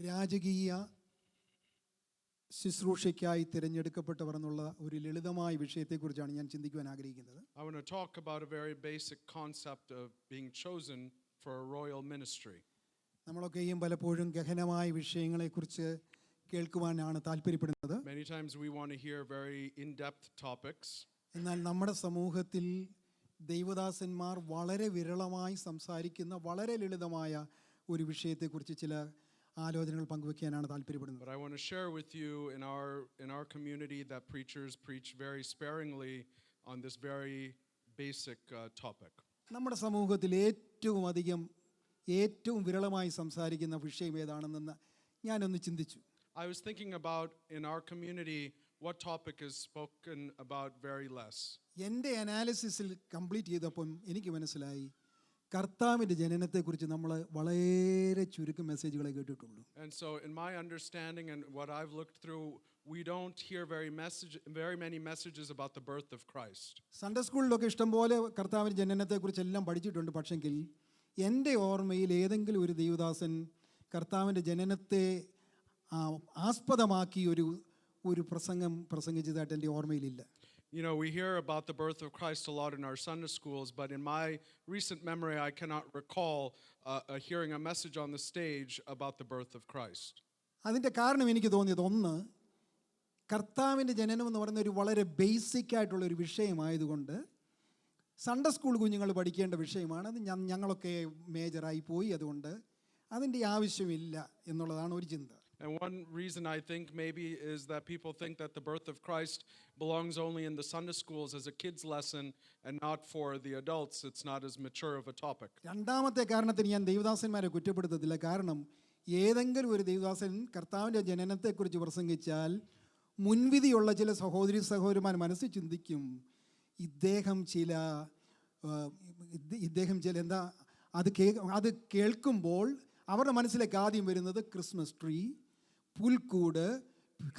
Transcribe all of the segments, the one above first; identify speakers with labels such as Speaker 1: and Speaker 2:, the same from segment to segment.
Speaker 1: രാജകീയ ശുശ്രൂഷയ്ക്കായി തിരഞ്ഞെടുക്കപ്പെട്ടവർ എന്നുള്ള ഒരു ലളിതമായ വിഷയത്തെക്കുറിച്ചാണ് ഞാൻ ചിന്തിക്കുവാൻ ആഗ്രഹിക്കുന്നത്.
Speaker 2: I want to talk about a very basic concept of being chosen for a royal ministry.
Speaker 1: നമ്മളൊക്കെയും പലപ്പോഴും ഗഹനമായ വിഷയങ്ങളെക്കുറിച്ച് കേൾക്കുവാനാണ് താല്പര്യപ്പെടുന്നത്.
Speaker 2: Many times we want to hear very in-depth topics.
Speaker 1: എന്നാൽ നമ്മുടെ സമൂഹത്തിൽ ദൈവദാസന്മാർ വളരെ വിരളമായി സംസാരിക്കുന്ന വളരെ ലളിതമായ ഒരു വിഷയത്തെക്കുറിച്ച് ചില ആലോചനകൾ പങ്കുവയ്ക്കാനാണ് താല്പര്യപ്പെടുന്നത്.
Speaker 2: But I want to share with you in our community that preachers preach very sparingly on this very basic topic.
Speaker 1: നമ്മുടെ സമൂഹത്തിൽ ഏറ്റവും വിരളമായി സംസാരിക്കുന്ന വിഷയം ഏതാണെന്ന് ഞാനൊന്ന് ചിന്തിച്ചു.
Speaker 2: I was thinking about in our community what topic is spoken about very less.
Speaker 1: എൻ്റെ അനാലിസിസിൽ complete ചെയ്തപ്പം എനിക്ക് മനസ്സിലായി കർത്താവിൻ്റെ ജനനത്തെക്കുറിച്ച് നമ്മൾ വളരെ ചുരുക്കം മെസ്സേജുകളെ കേട്ടിട്ടുള്ളൂ.
Speaker 2: And so in my understanding and what I've looked through, we don't hear very many messages about the birth of Christ.
Speaker 1: Sunday സ്കൂളിലൊക്കെ ഇഷ്ടംപോലെ കർത്താവിൻ്റെ ജനനത്തെക്കുറിച്ച് എല്ലാം പഠിച്ചിട്ടുണ്ട്. പക്ഷെങ്കിൽ എൻ്റെ ഓർമ്മയിൽ ഏതെങ്കിലും ഒരു ദൈവദാസൻ കർത്താവിൻ്റെ ജനനത്തെ ആസ്പദമാക്കി ഒരു പ്രസംഗിച്ചതായിട്ട് എൻ്റെ ഓർമ്മയിലില്ല.
Speaker 2: You know, we hear about the birth of Christ a lot in our Sunday schools, but in my recent memory, I cannot recall hearing a message on the stage about the birth of Christ.
Speaker 1: അതിൻ്റെ കാരണം എനിക്ക് തോന്നിയത്, ഒന്ന്, കർത്താവിൻ്റെ ജനനം എന്ന് പറയുന്ന ഒരു വളരെ ബേസിക് ആയിട്ടുള്ള ഒരു വിഷയമായതുകൊണ്ട് സൺഡേ സ്കൂൾ കുഞ്ഞുങ്ങൾ പഠിക്കേണ്ട വിഷയമാണ്. അത് ഞങ്ങളൊക്കെ മേജറായി പോയി, അതുകൊണ്ട് അതിൻ്റെ ആവശ്യമില്ല എന്നുള്ളതാണ് ഒരു ചിന്ത.
Speaker 2: And one reason I think maybe is that people think that the birth of Christ belongs only in the Sunday schools as a kid's lesson and not for the adults. It's not as mature of a topic.
Speaker 1: രണ്ടാമത്തെ കാരണത്തിന് ഞാൻ ദൈവദാസന്മാരെ കുറ്റപ്പെടുത്തത്തില്ല. കാരണം ഏതെങ്കിലും ഒരു ദൈവദാസൻ കർത്താവിൻ്റെ ജനനത്തെക്കുറിച്ച് പ്രസംഗിച്ചാൽ മുൻവിധിയുള്ള ചില സഹോദരന്മാർ മനസ്സിൽ ചിന്തിക്കും, ഇദ്ദേഹം ചില അത് കേൾക്കുമ്പോൾ അവരുടെ മനസ്സിലേക്ക് ആദ്യം വരുന്നത് ക്രിസ്മസ് ട്രീ, പുൽക്കൂട്,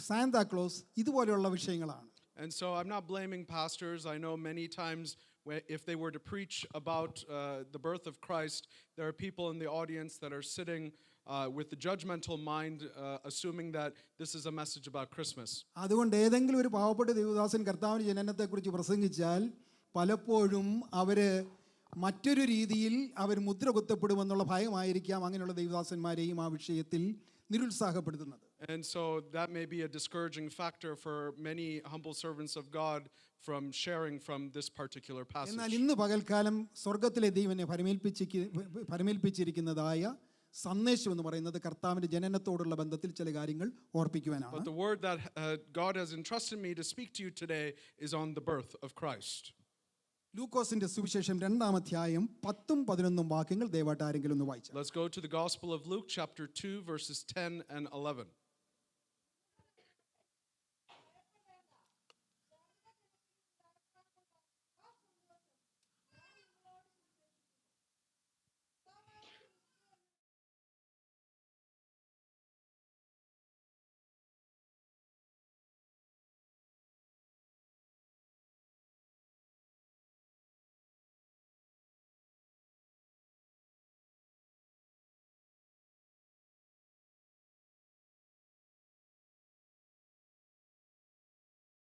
Speaker 1: സാന്താക്ലോസ് ഇതുപോലെയുള്ള വിഷയങ്ങളാണ്.
Speaker 2: And so I'm not blaming pastors. I know many times if they were to preach about the birth of Christ, there are people in the audience that are sitting with the judgmental mind, assuming that this is a message about Christmas.
Speaker 1: അതുകൊണ്ട് ഏതെങ്കിലും ഒരു പാവപ്പെട്ട ദൈവദാസൻ കർത്താവിൻ്റെ ജനനത്തെക്കുറിച്ച് പ്രസംഗിച്ചാൽ പലപ്പോഴും മറ്റൊരു രീതിയിൽ അവർ മുദ്ര കുത്തപ്പെടുമെന്നുള്ള ഭയമായിരിക്കാം അങ്ങനെയുള്ള ദൈവദാസന്മാരെയും ആ വിഷയത്തിൽ നിരുത്സാഹപ്പെടുത്തുന്നത്.
Speaker 2: And so that may be a discouraging factor for many humble servants of God from sharing from this particular passage.
Speaker 1: എന്നാൽ ഇന്ന് പകൽക്കാലം സ്വർഗ്ഗത്തിലെ ദൈവനെ ഫലമേൽപ്പിച്ചിരിക്കുന്നതായ സന്ദേശം എന്ന് പറയുന്നത് കർത്താവിൻ്റെ ജനനത്തോടുള്ള ബന്ധത്തിൽ ചില കാര്യങ്ങൾ ഓർപ്പിക്കുവാനാണ്.
Speaker 2: But the word that God has entrusted me to speak to you today is on the birth of Christ.
Speaker 1: ലൂക്കോസിന്റെ സുവിശേഷം 2-ാം അധ്യായം 10-11 വാക്യങ്ങൾ ദയവായിട്ട് ആരെങ്കിലും ഒന്ന് വായിച്ചാൽ.
Speaker 2: Let's go to the Gospel of Luke chapter 2 verses 10 and 11.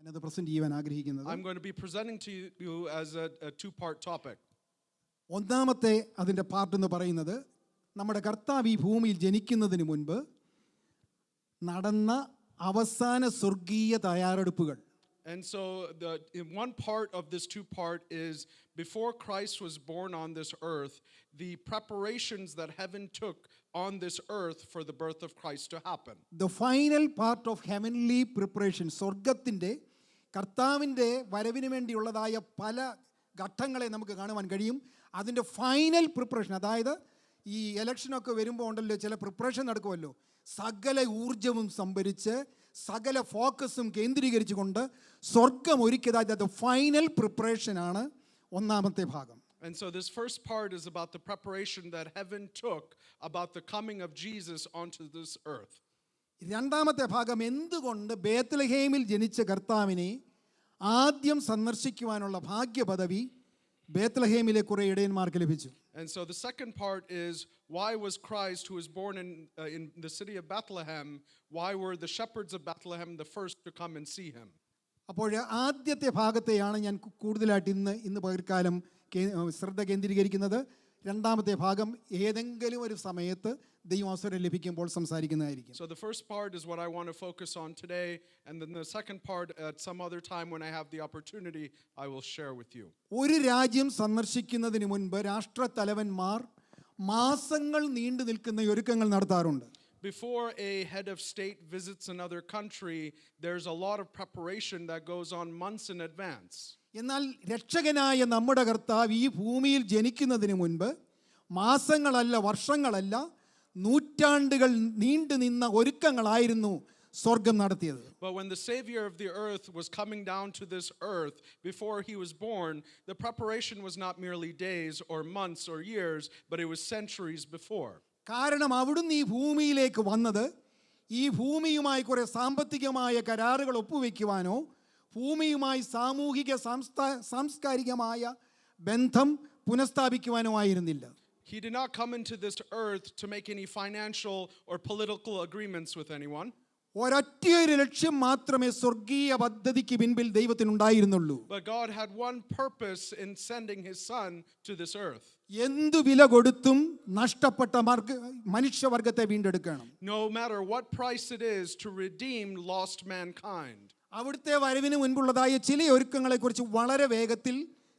Speaker 1: ഞാനത് പ്രസന്റ് ചെയ്യാൻ ആഗ്രഹിക്കുന്നത്,
Speaker 2: I'm going to be presenting to you as a two-part topic.
Speaker 1: ഒന്നാമത്തെ അതിൻ്റെ പാർട്ട് എന്ന് പറയുന്നത് നമ്മുടെ കർത്താവ് ഈ ഭൂമിയിൽ ജനിക്കുന്നതിന് മുൻപ് നടന്ന അവസാന സ്വർഗീയ തയ്യാറെടുപ്പുകൾ.
Speaker 2: And so one part of this two-part is before Christ was born on this earth, the preparations that heaven took on this earth for the birth of Christ to happen.
Speaker 1: The final part of heavenly preparation, സ്വർഗത്തിൻ്റെ കർത്താവിൻ്റെ വരവിന് വേണ്ടിയുള്ളതായ പല ഘട്ടങ്ങളെ നമുക്ക് കാണുവാൻ കഴിയും. അതിൻ്റെ final preparation, അതായത് ഈ ഇലക്ഷനൊക്കെ വരുമ്പോൾ ഉണ്ടല്ലോ ചില പ്രിപ്പറേഷൻ നടക്കുമല്ലോ, സകല ഊർജവും സംഭരിച്ച് സകല ഫോക്കസും കേന്ദ്രീകരിച്ചുകൊണ്ട് സ്വർഗം ഒരുക്കിയതായത് ഫൈനൽ പ്രിപ്പറേഷനാണ് ഒന്നാമത്തെ ഭാഗം.
Speaker 2: And so this first part is about the preparation that heaven took about the coming of Jesus onto this earth.
Speaker 1: രണ്ടാമത്തെ ഭാഗം എന്തുകൊണ്ട് ബേത്ലഹേമിൽ ജനിച്ച കർത്താവിനെ ആദ്യം സന്ദർശിക്കുവാനുള്ള ഭാഗ്യപദവി ബേത്ലഹേമിലെ കുറേ ഇടയന്മാർക്ക് ലഭിച്ചു.
Speaker 2: And so the second part is, why was Christ, who was born in the city of Bethlehem, why were the shepherds of Bethlehem the first to come and see him?
Speaker 1: അപ്പോൾ ആദ്യത്തെ ഭാഗത്തെയാണ് ഞാൻ കൂടുതലായിട്ട് ഇന്ന് പകൽക്കാലം ശ്രദ്ധ കേന്ദ്രീകരിക്കുന്നത്. രണ്ടാമത്തെ ഭാഗം ഏതെങ്കിലും ഒരു സമയത്ത് ദൈവം അവസരം ലഭിക്കുമ്പോൾ സംസാരിക്കുന്നതായിരിക്കും.
Speaker 2: So the first part is what I want to focus on today, and then the second part at some other time when I have the opportunity I will share with you.
Speaker 1: ഒരു രാജ്യം സന്ദർശിക്കുന്നതിന് മുൻപ് രാഷ്ട്രത്തലവന്മാർ മാസങ്ങൾ നീണ്ടു നിൽക്കുന്ന ഒരുക്കങ്ങൾ നടത്താറുണ്ട്.
Speaker 2: Before a head of state visits another country, there's a lot of preparation that goes on months in advance.
Speaker 1: എന്നാൽ രക്ഷകനായ നമ്മുടെ കർത്താവ് ഈ ഭൂമിയിൽ ജനിക്കുന്നതിന് മുൻപ് മാസങ്ങളല്ല, വർഷങ്ങളല്ല, നൂറ്റാണ്ടുകൾ നീണ്ടു നിന്ന ഒരുക്കങ്ങളായിരുന്നു സ്വർഗം നടത്തിയത്.
Speaker 2: But when the Savior of the earth was coming down to this earth, before he was born, the preparation was not merely days or months or years, but it was centuries before.
Speaker 1: കാരണം അവിടുന്ന് ഈ ഭൂമിയിലേക്ക് വന്നത് ഈ ഭൂമിയുമായി കുറെ സാമ്പത്തികമായ കരാറുകൾ ഒപ്പുവെക്കുവാനോ ഭൂമിയുമായി സാമൂഹിക സാംസ്കാരികമായ ബന്ധം പുനഃസ്ഥാപിക്കുവാനോ ആയിരുന്നില്ല.
Speaker 2: He did not come into this earth to make any financial or political agreements with anyone.
Speaker 1: ഒരൊറ്റയൊരു ലക്ഷ്യം മാത്രമേ സ്വർഗീയ പദ്ധതിക്ക് പിൻപിൽ ദൈവത്തിനുണ്ടായിരുന്നുള്ളൂ.
Speaker 2: But God had one purpose in sending his son to this earth.
Speaker 1: എന്തു വില കൊടുത്തും നഷ്ടപ്പെട്ട മനുഷ്യവർഗത്തെ വീണ്ടെടുക്കണം.
Speaker 2: No matter what price it is to redeem lost mankind.
Speaker 1: അവിടുത്തെ വരവിന് മുൻപുള്ളതായ ചില ഒരുക്കങ്ങളെക്കുറിച്ച് വളരെ വേഗത്തിൽ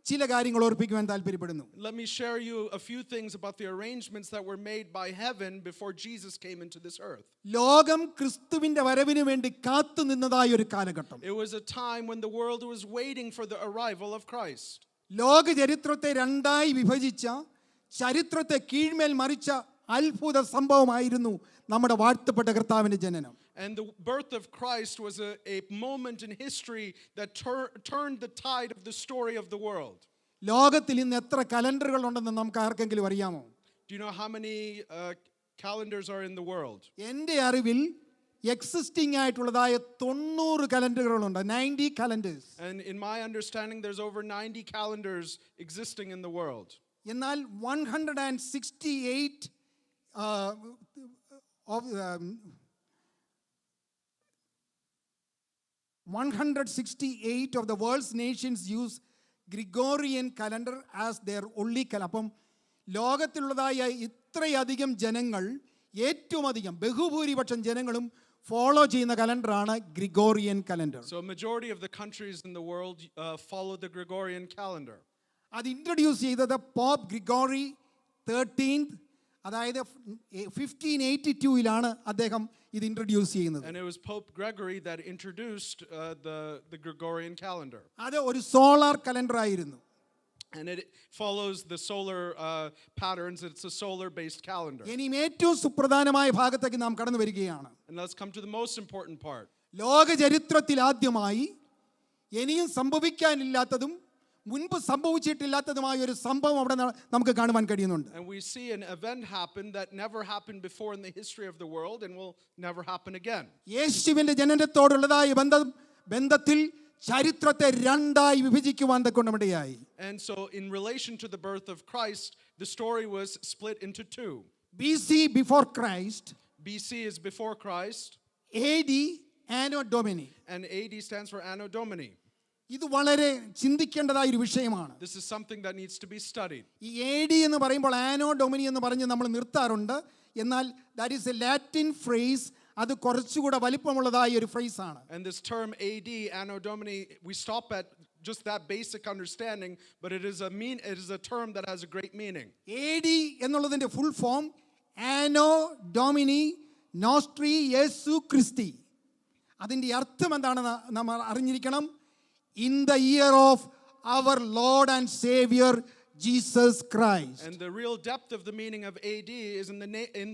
Speaker 1: ചില കാര്യങ്ങൾ ഓർപ്പിക്കുവാൻ താല്പര്യപ്പെടുന്നു.
Speaker 2: Let me share you a few things about the arrangements that were made by heaven before Jesus came into this earth.
Speaker 1: ലോകം ക്രിസ്തുവിന്റെ വരവിന് വേണ്ടി കാത്തു നിന്നതായ ഒരു കാലഘട്ടം.
Speaker 2: It was a time when the world was waiting for the arrival of Christ.
Speaker 1: ലോക ചരിത്രത്തെ രണ്ടായി വിഭജിച്ച, ചരിത്രത്തെ കീഴ്മേൽ മറിച്ച അത്ഭുത സംഭവമായിരുന്നു നമ്മുടെ വാഴ്ത്തപ്പെട്ട കർത്താവിന്റെ ജനനം.
Speaker 2: And the birth of Christ was a moment in history that turned the tide of the story of the world.
Speaker 1: ലോകത്തിൽ ഇന്ന് എത്ര കലണ്ടറുകൾ ഉണ്ടെന്ന് നമുക്ക് ആർക്കെങ്കിലും അറിയാമോ?
Speaker 2: Do you know how many calendars are in the world?
Speaker 1: എൻ്റെ അറിവിൽ existing ആയിട്ടുള്ളതായ 90 കലണ്ടറുകളുണ്ട്, 90 calendars.
Speaker 2: And in my understanding, there's over 90 calendars existing in the world.
Speaker 1: എന്നാൽ 168 168 of the world's nations use Gregorian calendar as their only calendar. അപ്പം ലോകത്തിലുള്ളതായ ഇത്രയധികം ജനങ്ങൾ, ഏറ്റവും അധികം ബഹുഭൂരിപക്ഷം ജനങ്ങളും ഫോളോ ചെയ്യുന്ന കലണ്ടറാണ് Gregorian calendar.
Speaker 2: So a majority of the countries in the world follow the Gregorian calendar.
Speaker 1: അത് ഇൻട്രൊഡ്യൂസ് ചെയ്തത് പോപ്പ് ഗ്രിഗോറി 13th, അതായത് 1582 അദ്ദേഹം ഇത് ഇൻട്രൊഡ്യൂസ് ചെയ്യുന്നത്.
Speaker 2: And it was Pope Gregory that introduced the Gregorian calendar.
Speaker 1: അത് ഒരു സോളാർ കലണ്ടർ ആയിരുന്നു.
Speaker 2: And it follows the solar patterns. It's a solar-based calendar.
Speaker 1: ഇനി ഏറ്റവും സുപ്രധാനമായ ഭാഗത്തേക്ക് നാം കടന്നു വരികയാണ്.
Speaker 2: And let's come to the most important part.
Speaker 1: ലോക ചരിത്രത്തിൽ ആദ്യമായി ഇനിയും സംഭവിക്കാനില്ലാത്തതും മുൻപ് സംഭവിച്ചിട്ടില്ലാത്തതുമായ ഒരു സംഭവം അവിടെ നമുക്ക് കാണുവാൻ കഴിയുന്നുണ്ട്.
Speaker 2: And we see an event happen that never happened before in the history of the world and will never happen again.
Speaker 1: യേശുവിന്റെ ജനനത്തോടുള്ളതായ ബന്ധത്തിൽ ചരിത്രത്തെ രണ്ടായി വിഭജിക്കുവാൻ തക്കോണമിടയായി.
Speaker 2: And so in relation to the birth of Christ, the story was split into two.
Speaker 1: BC, before Christ.
Speaker 2: BC is before Christ.
Speaker 1: AD, Anno Domini.
Speaker 2: And AD stands for Anno Domini.
Speaker 1: ഇത് വളരെ ചിന്തിക്കേണ്ടതായ ഒരു വിഷയമാണ്.
Speaker 2: This is something that needs to be studied.
Speaker 1: ഈ AD എന്ന് പറയുമ്പോൾ ആനോ ഡൊമിനി എന്ന് പറഞ്ഞ് നമ്മൾ നിർത്താറുണ്ട്. എന്നാൽ that is a Latin phrase. അത് കുറച്ചുകൂടെ വലിപ്പമുള്ളതായ ഒരു phrase ആണ്.
Speaker 2: And this term AD, Anno Domini, we stop at just that basic understanding, but it is a term that has a great meaning.
Speaker 1: AD എന്നുള്ളതിന്റെ full form Anno Domini Nostri Jesu Christi. അതിന്റെ അർത്ഥം എന്താണെന്ന് നമ്മൾ അറിഞ്ഞിരിക്കണം. In the year of our Lord and Savior Jesus Christ.
Speaker 2: And the real depth of the meaning of AD is in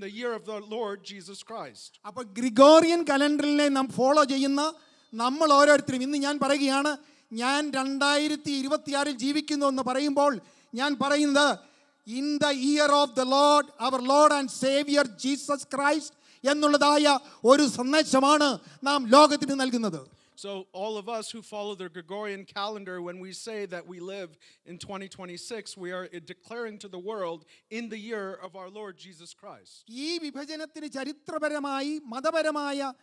Speaker 2: the year of the Lord Jesus Christ.
Speaker 1: അപ്പോൾ Gregorian കലണ്ടറിനെ നാം follow ചെയ്യുന്ന നമ്മൾ ഓരോരുത്തരും, ഇന്ന് ഞാൻ പറയുകയാണ്, ഞാൻ 2026 ജീവിക്കുന്നു എന്ന് പറയുമ്പോൾ ഞാൻ പറയുന്നത് in the year of the Lord, our Lord and Savior Jesus Christ എന്നുള്ളതായ ഒരു സന്ദേശമാണ് നാം ലോകത്തിന് നൽകുന്നത്.
Speaker 2: So all of us who follow the Gregorian calendar, when we say that we live in 2026, we are declaring to the world in the year of our Lord Jesus Christ.
Speaker 1: ഈ വിഭജനത്തിന് ചരിത്രപരമായി മതപരമായ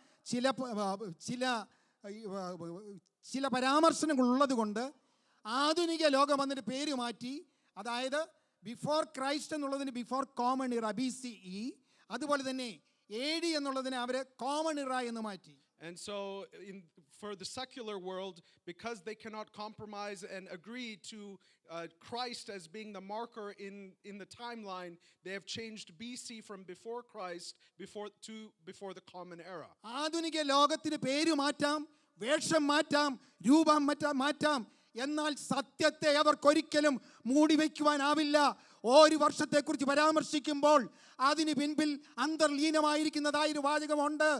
Speaker 1: ചില പരാമർശനങ്ങൾ ഉള്ളതുകൊണ്ട് ആധുനിക ലോകം വന്നിട്ട് പേര് മാറ്റി. അതായത് ബിഫോർ ക്രൈസ്റ്റ് എന്നുള്ളതിന് ബിഫോർ കോമൺ ഇറ BCE, അതുപോലെ തന്നെ AD എന്നുള്ളതിന് അവർ കോമൺ ഇറ എന്ന് മാറ്റി.
Speaker 2: And so for the secular world, because they cannot compromise and agree to Christ as being the marker in the timeline, they have changed BC from before Christ to before the common era.
Speaker 1: ആധുനിക ലോകത്തിന് പേര് മാറ്റാം, വേഷം മാറ്റാം, രൂപം മാറ്റാം, എന്നാൽ സത്യത്തെ അവർക്കൊരിക്കലും മൂടി വയ്ക്കുവാനാവില്ല. ഒരു വർഷത്തെക്കുറിച്ച് പരാമർശിക്കുമ്പോൾ അതിന് പിൻപിൽ അന്തർലീനമായിരിക്കുന്നതായൊരു വാചകമുണ്ട്.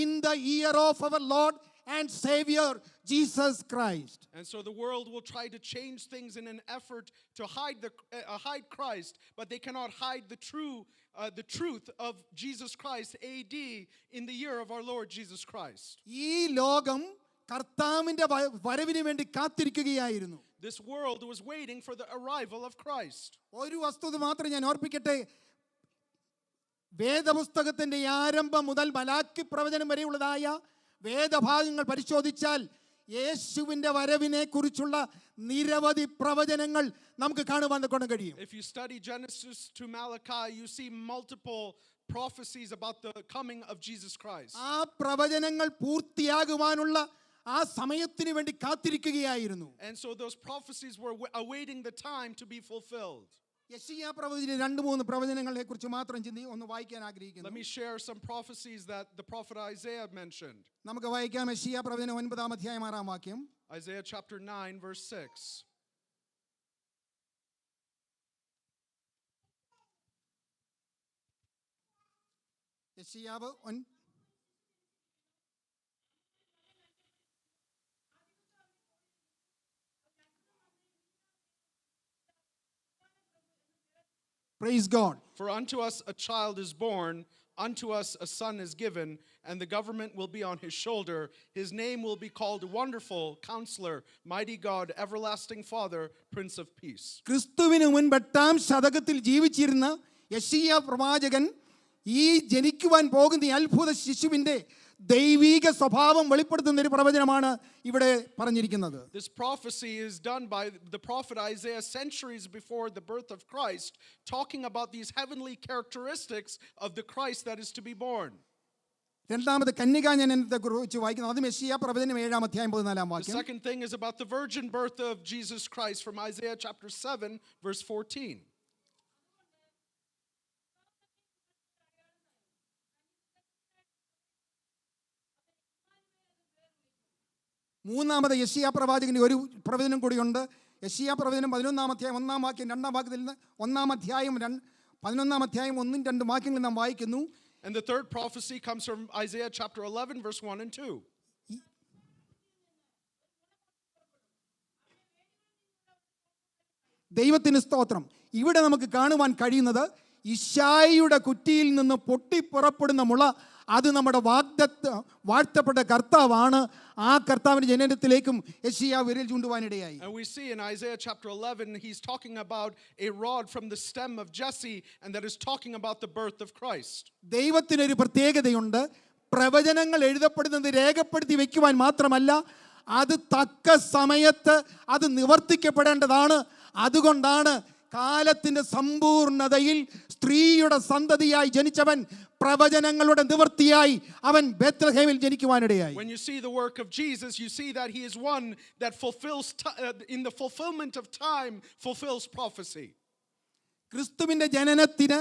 Speaker 1: In the year of our lord and Savior Jesus Christ.
Speaker 2: And so the world will try to change things in an effort to hide Christ, but they cannot hide the truth of Jesus Christ AD in the year of our Lord Jesus Christ.
Speaker 1: ഈ ലോകം കർത്താവിന്റെ വരവിന് വേണ്ടി കാത്തിരിക്കുകയായിരുന്നു.
Speaker 2: This world was waiting for the arrival of Christ.
Speaker 1: ഒരു വസ്തുത മാത്രം ഞാൻ ഓർപ്പിക്കട്ടെ. വേദപുസ്തകത്തിന്റെ ആരംഭം മുതൽ മലാക്കി പ്രവചനം വരെയുള്ളതായ വേദഭാഗങ്ങൾ പരിശോധിച്ചാൽ യേശുവിന്റെ വരവിനെ കുറിച്ചുള്ള നിരവധി പ്രവചനങ്ങൾ നമുക്ക് കാണുവാൻ കഴിയും.
Speaker 2: If you study Genesis to Malachi, you see multiple prophecies about the coming of Jesus Christ.
Speaker 1: ആ പ്രവചനങ്ങൾ പൂർത്തിയാകുവാനുള്ള ആ സമയത്തിന് വേണ്ടി കാത്തിരിക്കുകയായിരുന്നു.
Speaker 2: And so those prophecies were awaiting the time to be fulfilled.
Speaker 1: യെശയ്യാ പ്രവചനത്തിലെ 2-3 പ്രവചനങ്ങളെ കുറിച്ച് മാത്രം ഒന്ന് വായിക്കാൻ ആഗ്രഹിക്കുന്നു.
Speaker 2: Let me share some prophecies that the prophet Isaiah mentioned.
Speaker 1: നമുക്ക് വായിക്കാം യെശയ്യാ പ്രവചനം 9-ാം അധ്യായം 6-ാം വാക്യം.
Speaker 2: Isaiah chapter 9 verse 6.
Speaker 1: യെശയ്യാവ് Praise God.
Speaker 2: For unto us a child is born, unto us a son is given, and the government will be on his shoulder. His name will be called Wonderful, Counselor, Mighty God, Everlasting Father, Prince of Peace.
Speaker 1: ക്രിസ്തുവിന് മുൻപ് 8-ാം ശതകത്തിൽ ജീവിച്ചിരുന്ന യെശയ്യാ പ്രവാചകൻ ഈ ജനിക്കുവാൻ പോകുന്ന അത്ഭുത ശിശുവിന്റെ ദൈവിക സ്വഭാവം വെളിപ്പെടുത്തുന്ന ഒരു പ്രവചനമാണ് ഇവിടെ പറഞ്ഞിരിക്കുന്നത്.
Speaker 2: This prophecy is done by the prophet Isaiah centuries before the birth of Christ, talking about these heavenly characteristics of the Christ that is to be born.
Speaker 1: രണ്ടാമത് കന്യകാജനനത്തെ കുറിച്ച് വായിക്കുന്നത് അത് യെശയ്യാ പ്രവചനം 7-ാം അധ്യായം 14-ാം
Speaker 2: The
Speaker 1: വാക്യം.
Speaker 2: second thing is about the virgin birth of Jesus Christ from Isaiah chapter 7 verse 14.
Speaker 1: മൂന്നാമത് യെശയ്യാ പ്രവാചകന്റെ ഒരു പ്രവചനം കൂടിയുണ്ട്. യെശയ്യാ പ്രവചനം 11-ാം അധ്യായം 1-ാം വാക്യം 2-ാം വാക്യത്തിൽ നിന്ന് 1-ാം അധ്യായം 11-ാം അധ്യായം 1-2 വാക്യങ്ങൾ നാം വായിക്കുന്നു.
Speaker 2: And the third prophecy comes from Isaiah chapter 11 verse 1 and 2.
Speaker 1: ദൈവത്തിന് സ്തോത്രം. ഇവിടെ നമുക്ക് കാണുവാൻ കഴിയുന്നത് ഇശായിയുടെ കുറ്റിയിൽ നിന്ന് പൊട്ടിപ്പുറപ്പെടുന്ന മുള, അത് നമ്മുടെ വാഴ്ത്തപ്പെട്ട കർത്താവാണ്. ആ കർത്താവിന്റെ ജനനത്തിലേക്കും യെശയ്യാ വിരൽ ചൂണ്ടുവാനിടയായി.
Speaker 2: And we see in Isaiah chapter 11 he's talking about a rod from the stem of Jesse, and that is talking about the birth of Christ.
Speaker 1: ദൈവത്തിനൊരു പ്രത്യേകതയുണ്ട്. പ്രവചനങ്ങൾ എഴുതപ്പെടുന്നത് രേഖപ്പെടുത്തി വെക്കുവാൻ മാത്രമല്ല, അത് തക്ക സമയത്ത് അത് നിവർത്തിക്കപ്പെടേണ്ടതാണ്. അതുകൊണ്ടാണ് കാലത്തിന്റെ സമ്പൂർണതയിൽ സ്ത്രീയുടെ സന്തതിയായി ജനിച്ചവൻ പ്രവചനങ്ങളുടെ നിവൃത്തിയായി അവൻ ബേത്ലഹേമിൽ ജനിക്കുവാനിടയായി.
Speaker 2: When you see the work of Jesus, you see that he is one that fulfills in the fulfillment of time fulfills prophecy.
Speaker 1: ക്രിസ്തുവിന്റെ ജനനത്തിന്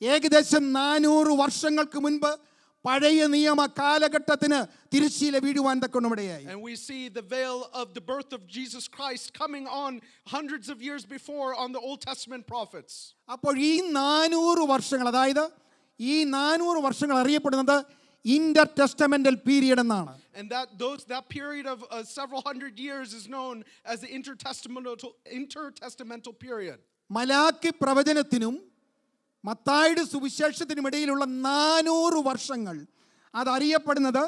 Speaker 1: ഏകദേശം 400 വർഷങ്ങൾക്ക് മുൻപ് പഴയ നിയമ കാലഘട്ടത്തിന് തിരശ്ശീല വീഴുവാൻ തക്കണമിടയായി.
Speaker 2: And we see the veil of the birth of Jesus Christ coming on hundreds of years before on the Old Testament prophets.
Speaker 1: അപ്പോൾ ഈ 400 വർഷങ്ങൾ, അതായത് ഈ 400 വർഷങ്ങൾ അറിയപ്പെടുന്നത് ഇന്റർ ടെസ്റ്റമെന്റൽ പീരിയഡ് എന്നാണ്.
Speaker 2: And that period of several hundred years is known as the intertestamental period.
Speaker 1: Malachi പ്രവചനത്തിനും മത്തായിയുടെ സുവിശേഷത്തിനും ഇടയിലുള്ള 400 വർഷങ്ങൾ അതറിയപ്പെടുന്നത്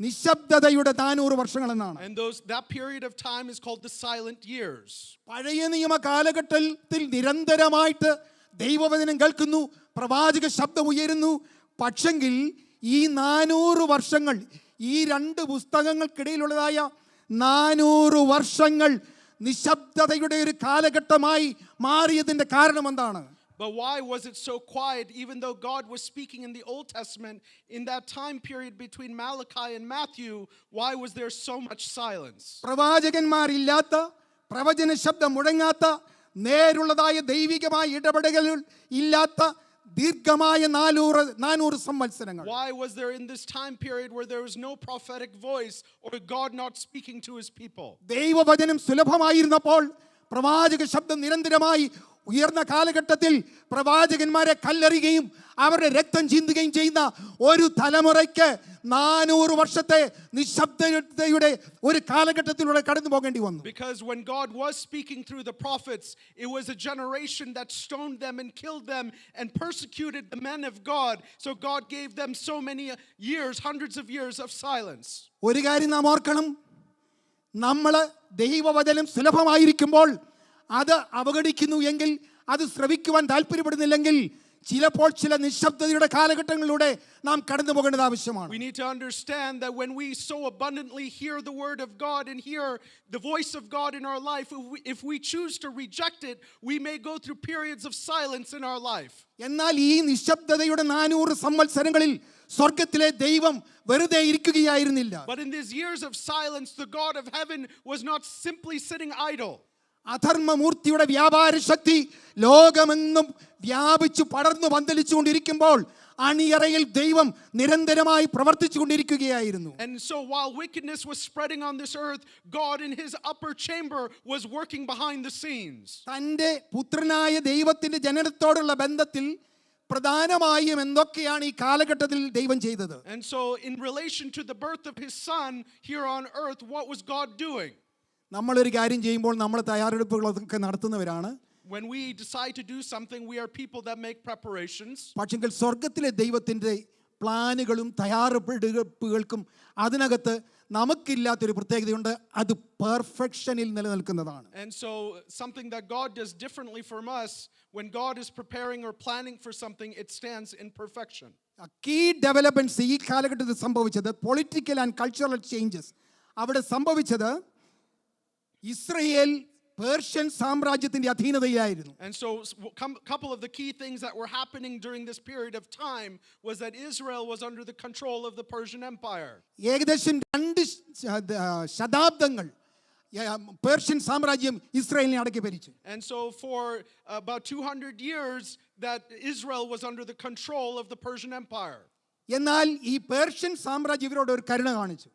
Speaker 1: നിശബ്ദതയുടെ 400 വർഷങ്ങളെന്നാണ്.
Speaker 2: And that period of time is called the silent years.
Speaker 1: പഴയ നിയമ കാലഘട്ടത്തിൽ നിരന്തരമായിട്ട് ദൈവവചനം കേൾക്കുന്നു, പ്രവാചക ശബ്ദം ഉയരുന്നു. പക്ഷെങ്കിൽ ഈ 400 വർഷങ്ങൾ, ഈ രണ്ട് പുസ്തകങ്ങൾക്കിടയിലുള്ളതായ 400 വർഷങ്ങൾ നിശബ്ദതയുടെ ഒരു കാലഘട്ടമായി മാറിയതിൻ്റെ കാരണം എന്താണ്?
Speaker 2: But why was it so quiet, even though God was speaking in the Old Testament in that time period between Malachi and Matthew? Why was there so much silence?
Speaker 1: പ്രവാചകന്മാരില്ലാത്ത, പ്രവചന ശബ്ദം മുഴങ്ങാത്ത, നേരുള്ളതായ ദൈവികമായ ഇടപെടലുകൾ ഇല്ലാത്ത ദീർഘമായ 400 സംവത്സരങ്ങൾ.
Speaker 2: Why was there in this time period where there was no prophetic voice or God not speaking to his people?
Speaker 1: ദൈവവചനം സുലഭമായിരുന്നപ്പോൾ, പ്രവാചക ശബ്ദം നിരന്തരമായി ഉയർന്ന കാലഘട്ടത്തിൽ പ്രവാചകന്മാരെ കല്ലെറിയുകയും അവരുടെ രക്തം ചിന്തുകയും ചെയ്യുന്ന ഒരു തലമുറയ്ക്ക് 400 വർഷത്തെ നിശബ്ദതയുടെ ഒരു കാലഘട്ടത്തിലൂടെ കടന്നു പോകേണ്ടി വന്നു.
Speaker 2: Because when God was speaking through the prophets, it was a generation that stoned them and killed them and persecuted the men of God. So God gave them so many years, hundreds of years of silence.
Speaker 1: ഒരു കാര്യം നാം ഓർക്കണം, നമ്മൾ ദൈവവചനം സുലഭമായിരിക്കുമ്പോൾ അത് അവഗണിക്കുന്നു എങ്കിൽ, അത് ശ്രവിക്കുവാൻ താല്പര്യപ്പെടുന്നില്ലെങ്കിൽ, ചിലപ്പോൾ ചില നിശബ്ദതയുടെ കാലഘട്ടങ്ങളിലൂടെ നാം കടന്നു പോകേണ്ടത് ആവശ്യമാണ്.
Speaker 2: We need to understand that when we so abundantly hear the word of God and hear the voice of God in our life, if we choose to reject it, we may go through periods of silence in our life.
Speaker 1: എന്നാൽ ഈ നിശബ്ദതയുടെ 400 സംവത്സരങ്ങളിൽ സ്വർഗത്തിലെ ദൈവം വെറുതെ ഇരിക്കുകയായിരുന്നില്ല.
Speaker 2: But in these years of silence, the God of heaven was not simply sitting idle.
Speaker 1: അധർമ്മമൂർത്തിയുടെ വ്യാപാര ശക്തി ലോകമെങ്ങും വ്യാപിച്ചു പടർന്നു പന്തലിച്ചുകൊണ്ടിരിക്കുമ്പോൾ അണിയറയിൽ ദൈവം നിരന്തരമായി പ്രവർത്തിച്ചുകൊണ്ടിരിക്കുകയായിരുന്നു.
Speaker 2: And so while wickedness was spreading on this earth, God in his upper chamber was working behind the scenes.
Speaker 1: തൻ്റെ പുത്രനായ ദൈവത്തിന്റെ ജനനത്തോടുള്ള ബന്ധത്തിൽ പ്രധാനമായും എന്തൊക്കെയാണ് ഈ കാലഘട്ടത്തിൽ ദൈവം ചെയ്തത്?
Speaker 2: And so in relation to the birth of his son here on earth, what was God doing?
Speaker 1: നമ്മളൊരു കാര്യം ചെയ്യുമ്പോൾ നമ്മൾ തയ്യാറെടുപ്പുകളൊക്കെ നടത്തുന്നവരാണ്.
Speaker 2: When we decide to do something, we are people that make preparations.
Speaker 1: പക്ഷെങ്കിൽ സ്വർഗത്തിലെ ദൈവത്തിൻ്റെ പ്ലാനുകളും തയ്യാറെടുപ്പുകൾക്കും അതിനകത്ത് നമുക്കില്ലാത്തൊരു പ്രത്യേകതയുണ്ട്, അത് പെർഫെക്ഷനിൽ നിലനിൽക്കുന്നതാണ്.
Speaker 2: And so something that God does differently from us, when God is preparing or planning for something, it stands in perfection.
Speaker 1: Key developments ഈ കാലഘട്ടത്തിൽ സംഭവിച്ചത്, political and cultural changes അവിടെ സംഭവിച്ചത് ഇസ്രയേൽ പേർഷ്യൻ സാമ്രാജ്യത്തിന്റെ അധീനതയിലായിരുന്നു.
Speaker 2: And so couple of the key things that were happening during this period of time was that Israel was under the control of the Persian Empire.
Speaker 1: ഏകദേശം 2 ശതാബ്ദങ്ങൾ Persian സാമ്രാജ്യം ഇസ്രായേലിനെ അടക്കി ഭരിച്ചു.
Speaker 2: And so for about 200 years that Israel was under the control of the Persian Empire.
Speaker 1: എന്നാൽ ഈ Persian സാമ്രാജ്യം ഇവരോട് ഒരു കരുണ കാണിച്ചു.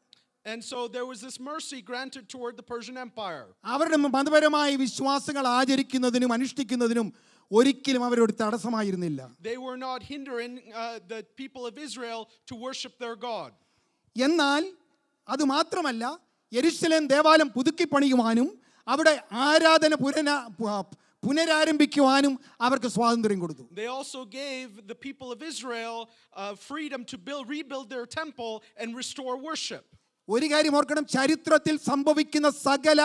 Speaker 2: And so there was this mercy granted toward the Persian Empire.
Speaker 1: അവരുടെ മതപരമായ വിശ്വാസങ്ങൾ ആചരിക്കുന്നതിനും അനുഷ്ഠിക്കുന്നതിനും ഒരിക്കലും അവരോട് തടസ്സമായിരുന്നില്ല.
Speaker 2: They were not hindering the people of Israel to worship their God.
Speaker 1: എന്നാൽ അത് മാത്രമല്ല, യെരുശലേം ദേവാലയം പുതുക്കി പണിയുവാനും അവിടെ ആരാധന പുനരാരംഭിക്കുവാനും അവർക്ക് സ്വാതന്ത്ര്യം കൊടുത്തു.
Speaker 2: They also gave the people of Israel freedom to rebuild their temple and restore worship.
Speaker 1: ഒരു കാര്യം ഓർക്കണം, ചരിത്രത്തിൽ സംഭവിക്കുന്ന സകല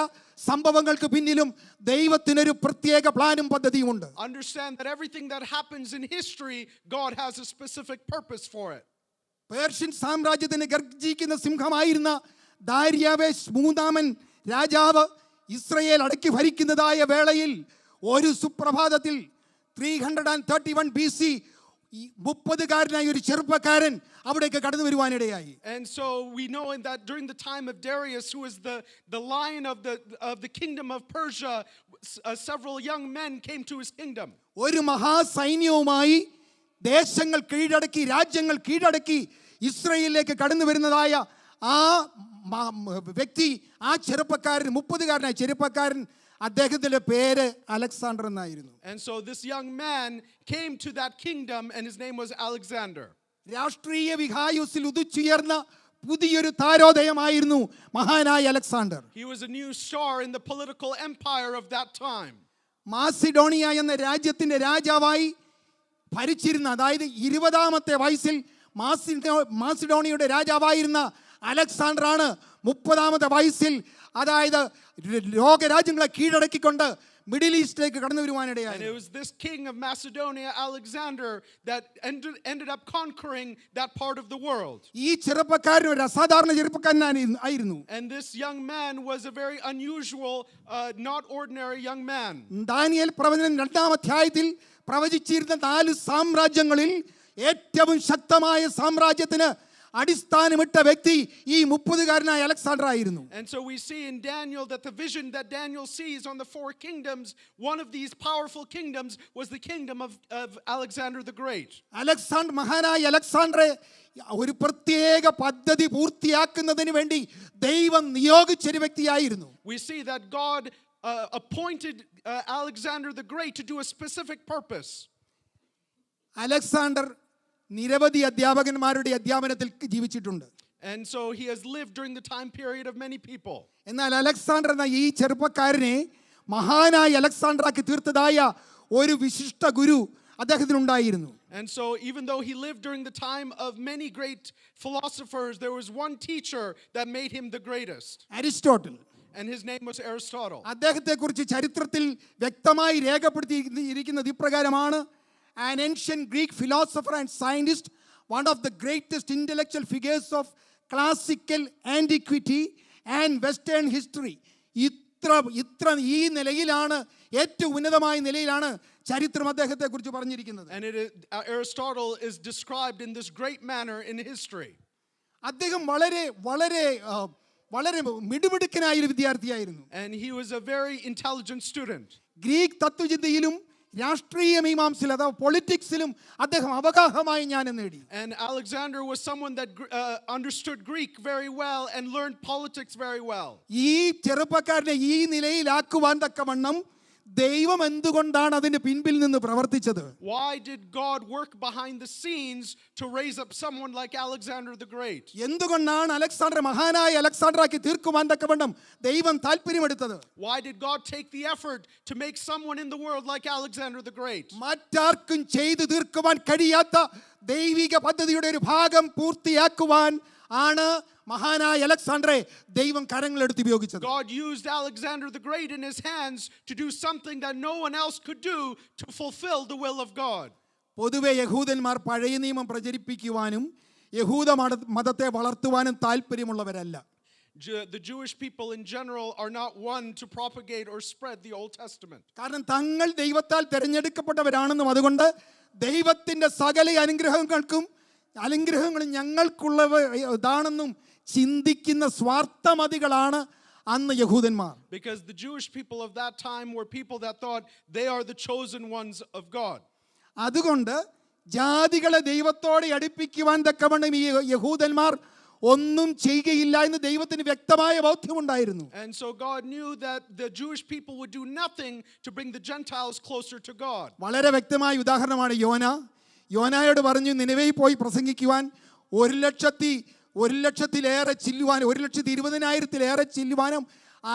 Speaker 1: സംഭവങ്ങൾക്ക് പിന്നിലും ദൈവത്തിനൊരു പ്രത്യേക പ്ലാനും പദ്ധതിയുമുണ്ട്.
Speaker 2: Understand that everything that happens in history, God has a specific purpose for it.
Speaker 1: Persian സാമ്രാജ്യത്തിന് ഗർജിക്കുന്ന സിംഹമായിരുന്ന ദാര്യാവേശ് 3-ാമൻ രാജാവ് ഇസ്രയേൽ അടക്കി ഭരിക്കുന്നതായ വേളയിൽ ഒരു സുപ്രഭാതത്തിൽ 331 BC 30-കാരനായ ഒരു ചെറുപ്പക്കാരൻ അവിടേക്ക് കടന്നു വരുവാനിടയായി.
Speaker 2: And so we know in that during the time of Darius, who is the lion of the kingdom of Persia, several young men came to his kingdom.
Speaker 1: ഒരു മഹാസൈന്യവുമായി ദേശങ്ങൾ കീഴടക്കി, രാജ്യങ്ങൾ കീഴടക്കി ഇസ്രയേലിലേക്ക് കടന്നു വരുന്നതായ ആ വ്യക്തി, ആ ചെറുപ്പക്കാരൻ, 30-കാരനായ ചെറുപ്പക്കാരൻ, അദ്ദേഹത്തിന്റെ പേര് അലക്സാണ്ടർ എന്നായിരുന്നു.
Speaker 2: And so this young man came to that kingdom and his name was Alexander.
Speaker 1: രാഷ്ട്രീയ വിഹായുസിൽ ഉദിച്ചുയർന്ന പുതിയൊരു താരോദയമായിരുന്നു മഹാനായ Alexander.
Speaker 2: He was a new star in the political empire of that time.
Speaker 1: Macedonia എന്ന രാജ്യത്തിന്റെ രാജാവായി ഭരിച്ചിരുന്ന, അതായത് 20-ാമത്തെ വയസ്സിൽ മാസിഡോണിയയുടെ രാജാവായിരുന്ന അലക്സാണ്ടർ ആണ് 30-ാമത്തെ വയസ്സിൽ അതായത് ലോകരാജ്യങ്ങളെ കീഴടക്കിക്കൊണ്ട് മിഡിൽ ഈസ്റ്റിലേക്ക് കടന്നു
Speaker 2: And it
Speaker 1: വരുവാനിടയായി.
Speaker 2: was this king of Macedonia, Alexander, that ended up conquering that part of the world.
Speaker 1: ഈ ചെറുപ്പക്കാരൻ ഒരു അസാധാരണ ചെറുപ്പക്കാരനായിരുന്നു.
Speaker 2: And this young man was a very unusual, not ordinary young man.
Speaker 1: Daniel പ്രവചനം 2-ാം അധ്യായത്തിൽ പ്രവചിച്ചിരുന്ന 4 സാമ്രാജ്യങ്ങളിൽ ഏറ്റവും ശക്തമായ സാമ്രാജ്യത്തിന് അടിസ്ഥാനമിട്ട വ്യക്തി ഈ 30-കാരനായ അലക്സാണ്ടർ ആയിരുന്നു.
Speaker 2: And so we see in Daniel that the vision that Daniel sees on the 4 kingdoms, one of these powerful kingdoms was the kingdom of Alexander the Great.
Speaker 1: മഹാനായ അലക്സാണ്ടറെ ഒരു പ്രത്യേക പദ്ധതി പൂർത്തിയാക്കുന്നതിന് വേണ്ടി ദൈവം നിയോഗിച്ചൊരു വ്യക്തിയായിരുന്നു.
Speaker 2: We see that God appointed Alexander the Great to do a specific purpose.
Speaker 1: Alexander നിരവധി അധ്യാപകന്മാരുടെ അധ്യാപനത്തിൽ ജീവിച്ചിട്ടുണ്ട്.
Speaker 2: And so he has lived during the time period of many people.
Speaker 1: എന്നാൽ അലക്സാണ്ടർ എന്ന ഈ ചെറുപ്പക്കാരനെ മഹാനായ അലക്സാണ്ടറാക്കി തീർത്തതായ ഒരു വിശിഷ്ട ഗുരു അദ്ദേഹത്തിനുണ്ടായിരുന്നു.
Speaker 2: And so even though he lived during the time of many great philosophers, there was one teacher that made him the greatest.
Speaker 1: Aristotle.
Speaker 2: And his name was Aristotle.
Speaker 1: അദ്ദേഹത്തെക്കുറിച്ച് ചരിത്രത്തിൽ വ്യക്തമായി രേഖപ്പെടുത്തിയിരിക്കുന്നത് ഇപ്രകാരമാണ്: an ancient Greek philosopher and scientist, one of the greatest intellectual figures of classical antiquity and western history. ഇത്ര ഈ നിലയിലാണ്, ഏറ്റവും ഉന്നതമായ നിലയിലാണ് ചരിത്രം അദ്ദേഹത്തെക്കുറിച്ച് പറഞ്ഞിരിക്കുന്നത്.
Speaker 2: And Aristotle is described in this great manner in history.
Speaker 1: അദ്ദേഹം വളരെ വളരെ വളരെ മിടുമിടുക്കനായ ഒരു വിദ്യാർത്ഥിയായിരുന്നു.
Speaker 2: And he was a very intelligent student.
Speaker 1: Greek തത്വചിന്തയിലും രാഷ്ട്രീയ മീമാംസയിലും അഥവാ പൊളിറ്റിക്സിലും അദ്ദേഹം അവഗാഹമായി ജ്ഞാനം നേടി.
Speaker 2: And Alexander was someone that understood Greek very well and learned politics very well.
Speaker 1: ഈ ചെറുപ്പക്കാരനെ ഈ നിലയിലാക്കുവാൻ തക്കവണ്ണം ദൈവം എന്തുകൊണ്ടാണ് അതിന്റെ പിൻപിൽ നിന്ന് പ്രവർത്തിച്ചത്?
Speaker 2: Why did God work behind the scenes to raise up someone like Alexander the Great?
Speaker 1: എന്തുകൊണ്ടാണ് അലക്സാണ്ടർ മഹാനായ അലക്സാണ്ടറാക്കി തീർക്കുവാൻ തക്കവണ്ണം ദൈവം താല്പര്യമെടുത്തത്?
Speaker 2: Why did God take the effort to make someone in the world like Alexander the Great?
Speaker 1: മറ്റാർക്കും ചെയ്തു തീർക്കുവാൻ കഴിയാത്ത ദൈവിക പദ്ധതിയുടെ ഒരു ഭാഗം പൂർത്തിയാക്കുവാൻ ആണ് മഹാനായ അലക്സാണ്ടറെ ദൈവം കരങ്ങളെടുത്ത് ഉപയോഗിച്ചത്.
Speaker 2: God used Alexander the Great in his hands to do something that no one else could do to fulfill the will of God.
Speaker 1: പൊതുവെ യഹൂദന്മാർ പഴയ നിയമം പ്രചരിപ്പിക്കുവാനും യഹൂദ മതത്തെ വളർത്തുവാനും താല്പര്യമുള്ളവരല്ല.
Speaker 2: The Jewish people in general are not one to propagate or spread the Old Testament.
Speaker 1: കാരണം തങ്ങൾ ദൈവത്താൽ തിരഞ്ഞെടുക്കപ്പെട്ടവരാണെന്നും അതുകൊണ്ട് ദൈവത്തിന്റെ സകല അനുഗ്രഹങ്ങളും ഞങ്ങൾക്കുള്ളതാണെന്നും ചിന്തിക്കുന്ന സ്വാർത്ഥമതികളാണ് അന്ന് യഹൂദന്മാർ.
Speaker 2: Because the Jewish people of that time were people that thought they are the chosen ones of God.
Speaker 1: അതുകൊണ്ട് ജാതികളെ ദൈവത്തോടെ അടുപ്പിക്കുവാൻ തക്കവണ്ണം ഈ യഹൂദന്മാർ ഒന്നും ചെയ്യുകയില്ല എന്ന് ദൈവത്തിന് വ്യക്തമായ ബോധ്യമുണ്ടായിരുന്നു.
Speaker 2: And so God knew that the Jewish people would do nothing to bring the Gentiles closer to God.
Speaker 1: വളരെ വ്യക്തമായ ഉദാഹരണമാണ് യോനായോട് പറഞ്ഞു നിനവേയിൽ പോയി പ്രസംഗിക്കുവാൻ 1,00,000-ലേറെ ചില്ലുവാനും 1,20,000-ലേറെ ചില്ലുവാനും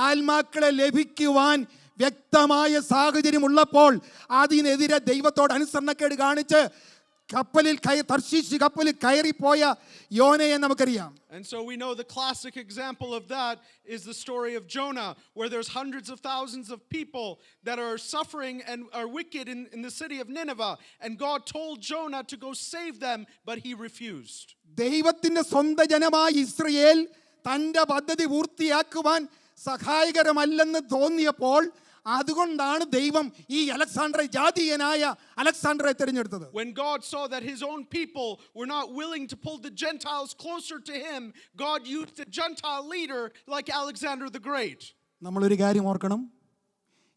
Speaker 1: ആത്മാക്കളെ ലഭിക്കുവാൻ വ്യക്തമായ സാഹചര്യം ഉള്ളപ്പോൾ അതിനെതിരെ ദൈവത്തോട് അനുസരണക്കേട് കാണിച്ച് തർശീശ് കപ്പലിൽ കയറിപ്പോയ യോനയെ നമുക്കറിയാം.
Speaker 2: And so we know the classic example of that is the story of Jonah, where there's hundreds of thousands of people that are suffering and are wicked in the city of Nineveh, and God told Jonah to go save them, but he refused.
Speaker 1: ദൈവത്തിന്റെ സ്വന്തം ജനമായ Israel തന്റെ പദ്ധതി പൂർത്തിയാക്കുവാൻ സഹായകരമല്ലെന്ന് തോന്നിയപ്പോൾ അതുകൊണ്ടാണ് ദൈവം ഈ അലക്സാണ്ടറെ ജാതീയനായ അലക്സാണ്ടറെ തിരഞ്ഞെടുത്തത്.
Speaker 2: When God saw that his own people were not willing to pull the Gentiles closer to him, God used a Gentile leader like Alexander the Great.
Speaker 1: നമ്മളൊരു കാര്യം ഓർക്കണം,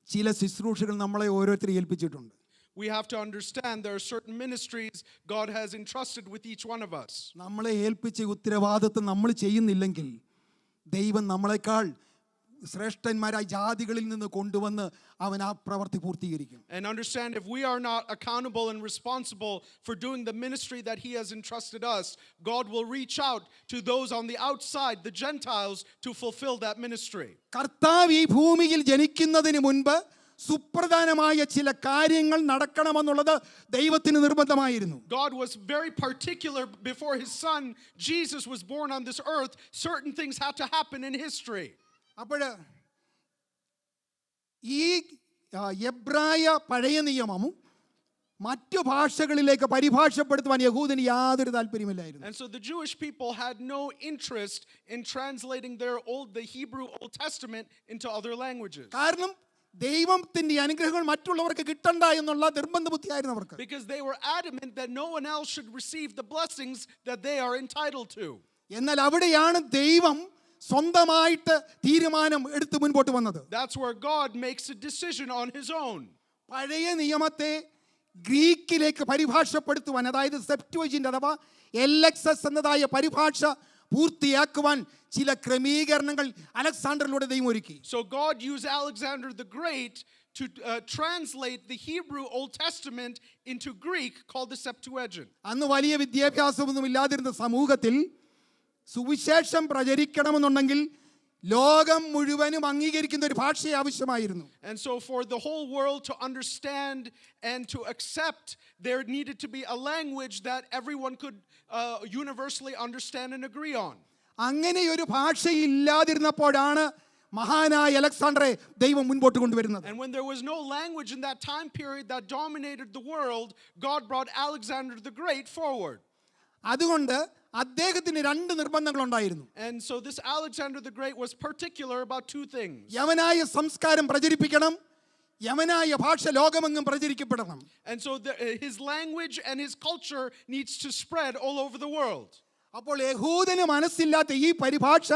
Speaker 1: ചില ശുശ്രൂഷകൾ നമ്മളെ ഓരോരുത്തരെ ഏൽപ്പിച്ചിട്ടുണ്ട്.
Speaker 2: We have to understand there are certain ministries God has entrusted with each one of us.
Speaker 1: നമ്മളെ ഏൽപ്പിച്ച ഉത്തരവാദിത്വം നമ്മൾ ചെയ്യുന്നില്ലെങ്കിൽ ദൈവം നമ്മളെക്കാൾ ശ്രേഷ്ഠന്മാരായ ജാതികളിൽ നിന്ന് കൊണ്ടുവന്ന് അവൻ ആ പ്രവൃത്തി പൂർത്തീകരിക്കും.
Speaker 2: And understand, if we are not accountable and responsible for doing the ministry that he has entrusted us, God will reach out to those on the outside, the Gentiles, to fulfill that ministry.
Speaker 1: കർത്താവ് ഈ ഭൂമിയിൽ ജനിക്കുന്നതിന് മുൻപ് സുപ്രധാനമായ ചില കാര്യങ്ങൾ നടക്കണമെന്നുള്ളത് ദൈവത്തിന് നിർബന്ധമായിരുന്നു.
Speaker 2: God was very particular before his son Jesus was born on this earth. Certain things had to happen in history.
Speaker 1: അപ്പോൾ ഈ എബ്രായ പഴയ നിയമവും മറ്റു ഭാഷകളിലേക്ക് പരിഭാഷപ്പെടുത്തുവാൻ യഹൂദന് യാതൊരു താല്പര്യമില്ലായിരുന്നു.
Speaker 2: And so the Jewish people had no interest in translating the Hebrew Old Testament into other languages.
Speaker 1: കാരണം ദൈവത്തിന്റെ അനുഗ്രഹങ്ങൾ മറ്റുള്ളവർക്ക് കിട്ടണ്ട എന്നുള്ള നിർബന്ധ ബുദ്ധിയായിരുന്നു അവർക്ക്.
Speaker 2: Because they were adamant that no one else should receive the blessings that they are entitled to.
Speaker 1: എന്നാൽ അവിടെയാണ് ദൈവം സ്വന്തമായിട്ട് തീരുമാനം എടുത്ത് മുൻപോട്ട് വന്നത്.
Speaker 2: That's where God makes a decision on his own.
Speaker 1: പഴയ നിയമത്തെ ഗ്രീക്കിലേക്ക് പരിഭാഷപ്പെടുത്തുവാൻ, അതായത് സെപ്റ്റുവജിന്റ് അഥവാ LXS എന്നതായ പരിഭാഷ പൂർത്തിയാക്കുവാൻ ചില ക്രമീകരണങ്ങൾ അലക്സാണ്ടറിലൂടെ ദൈവം ഒരുക്കി.
Speaker 2: So God used Alexander the Great to translate the Hebrew Old Testament into Greek called the Septuagint.
Speaker 1: അന്ന് വലിയ വിദ്യാഭ്യാസമൊന്നും ഇല്ലാതിരുന്ന സമൂഹത്തിൽ സുവിശേഷം പ്രചരിക്കണമെന്നുണ്ടെങ്കിൽ ലോകം മുഴുവനും അംഗീകരിക്കുന്ന ഒരു ഭാഷ ആവശ്യമായിരുന്നു.
Speaker 2: And so for the whole world to understand and to accept, there needed to be a language that everyone could universally understand and agree on.
Speaker 1: അങ്ങനെ ഒരു ഭാഷ ഇല്ലാതിരുന്നപ്പോഴാണ് മഹാനായ അലക്സാണ്ടറെ ദൈവം മുൻപോട്ട് കൊണ്ടുവരുന്നത്.
Speaker 2: And when there was no language in that time period that dominated the world, God brought Alexander the Great forward.
Speaker 1: അതുകൊണ്ട് അദ്ദേഹത്തിന് രണ്ട് നിർബന്ധങ്ങളുണ്ടായിരുന്നു.
Speaker 2: And so this Alexander the Great was particular about two things.
Speaker 1: യവനായ സംസ്കാരം പ്രചരിപ്പിക്കണം, യവനായ ഭാഷ ലോകമെങ്ങും പ്രചരിക്കപ്പെടണം.
Speaker 2: And so his language and his culture needs to spread all over the world.
Speaker 1: അപ്പോൾ യഹൂദന് മനസ്സില്ലാത്ത ഈ പരിഭാഷ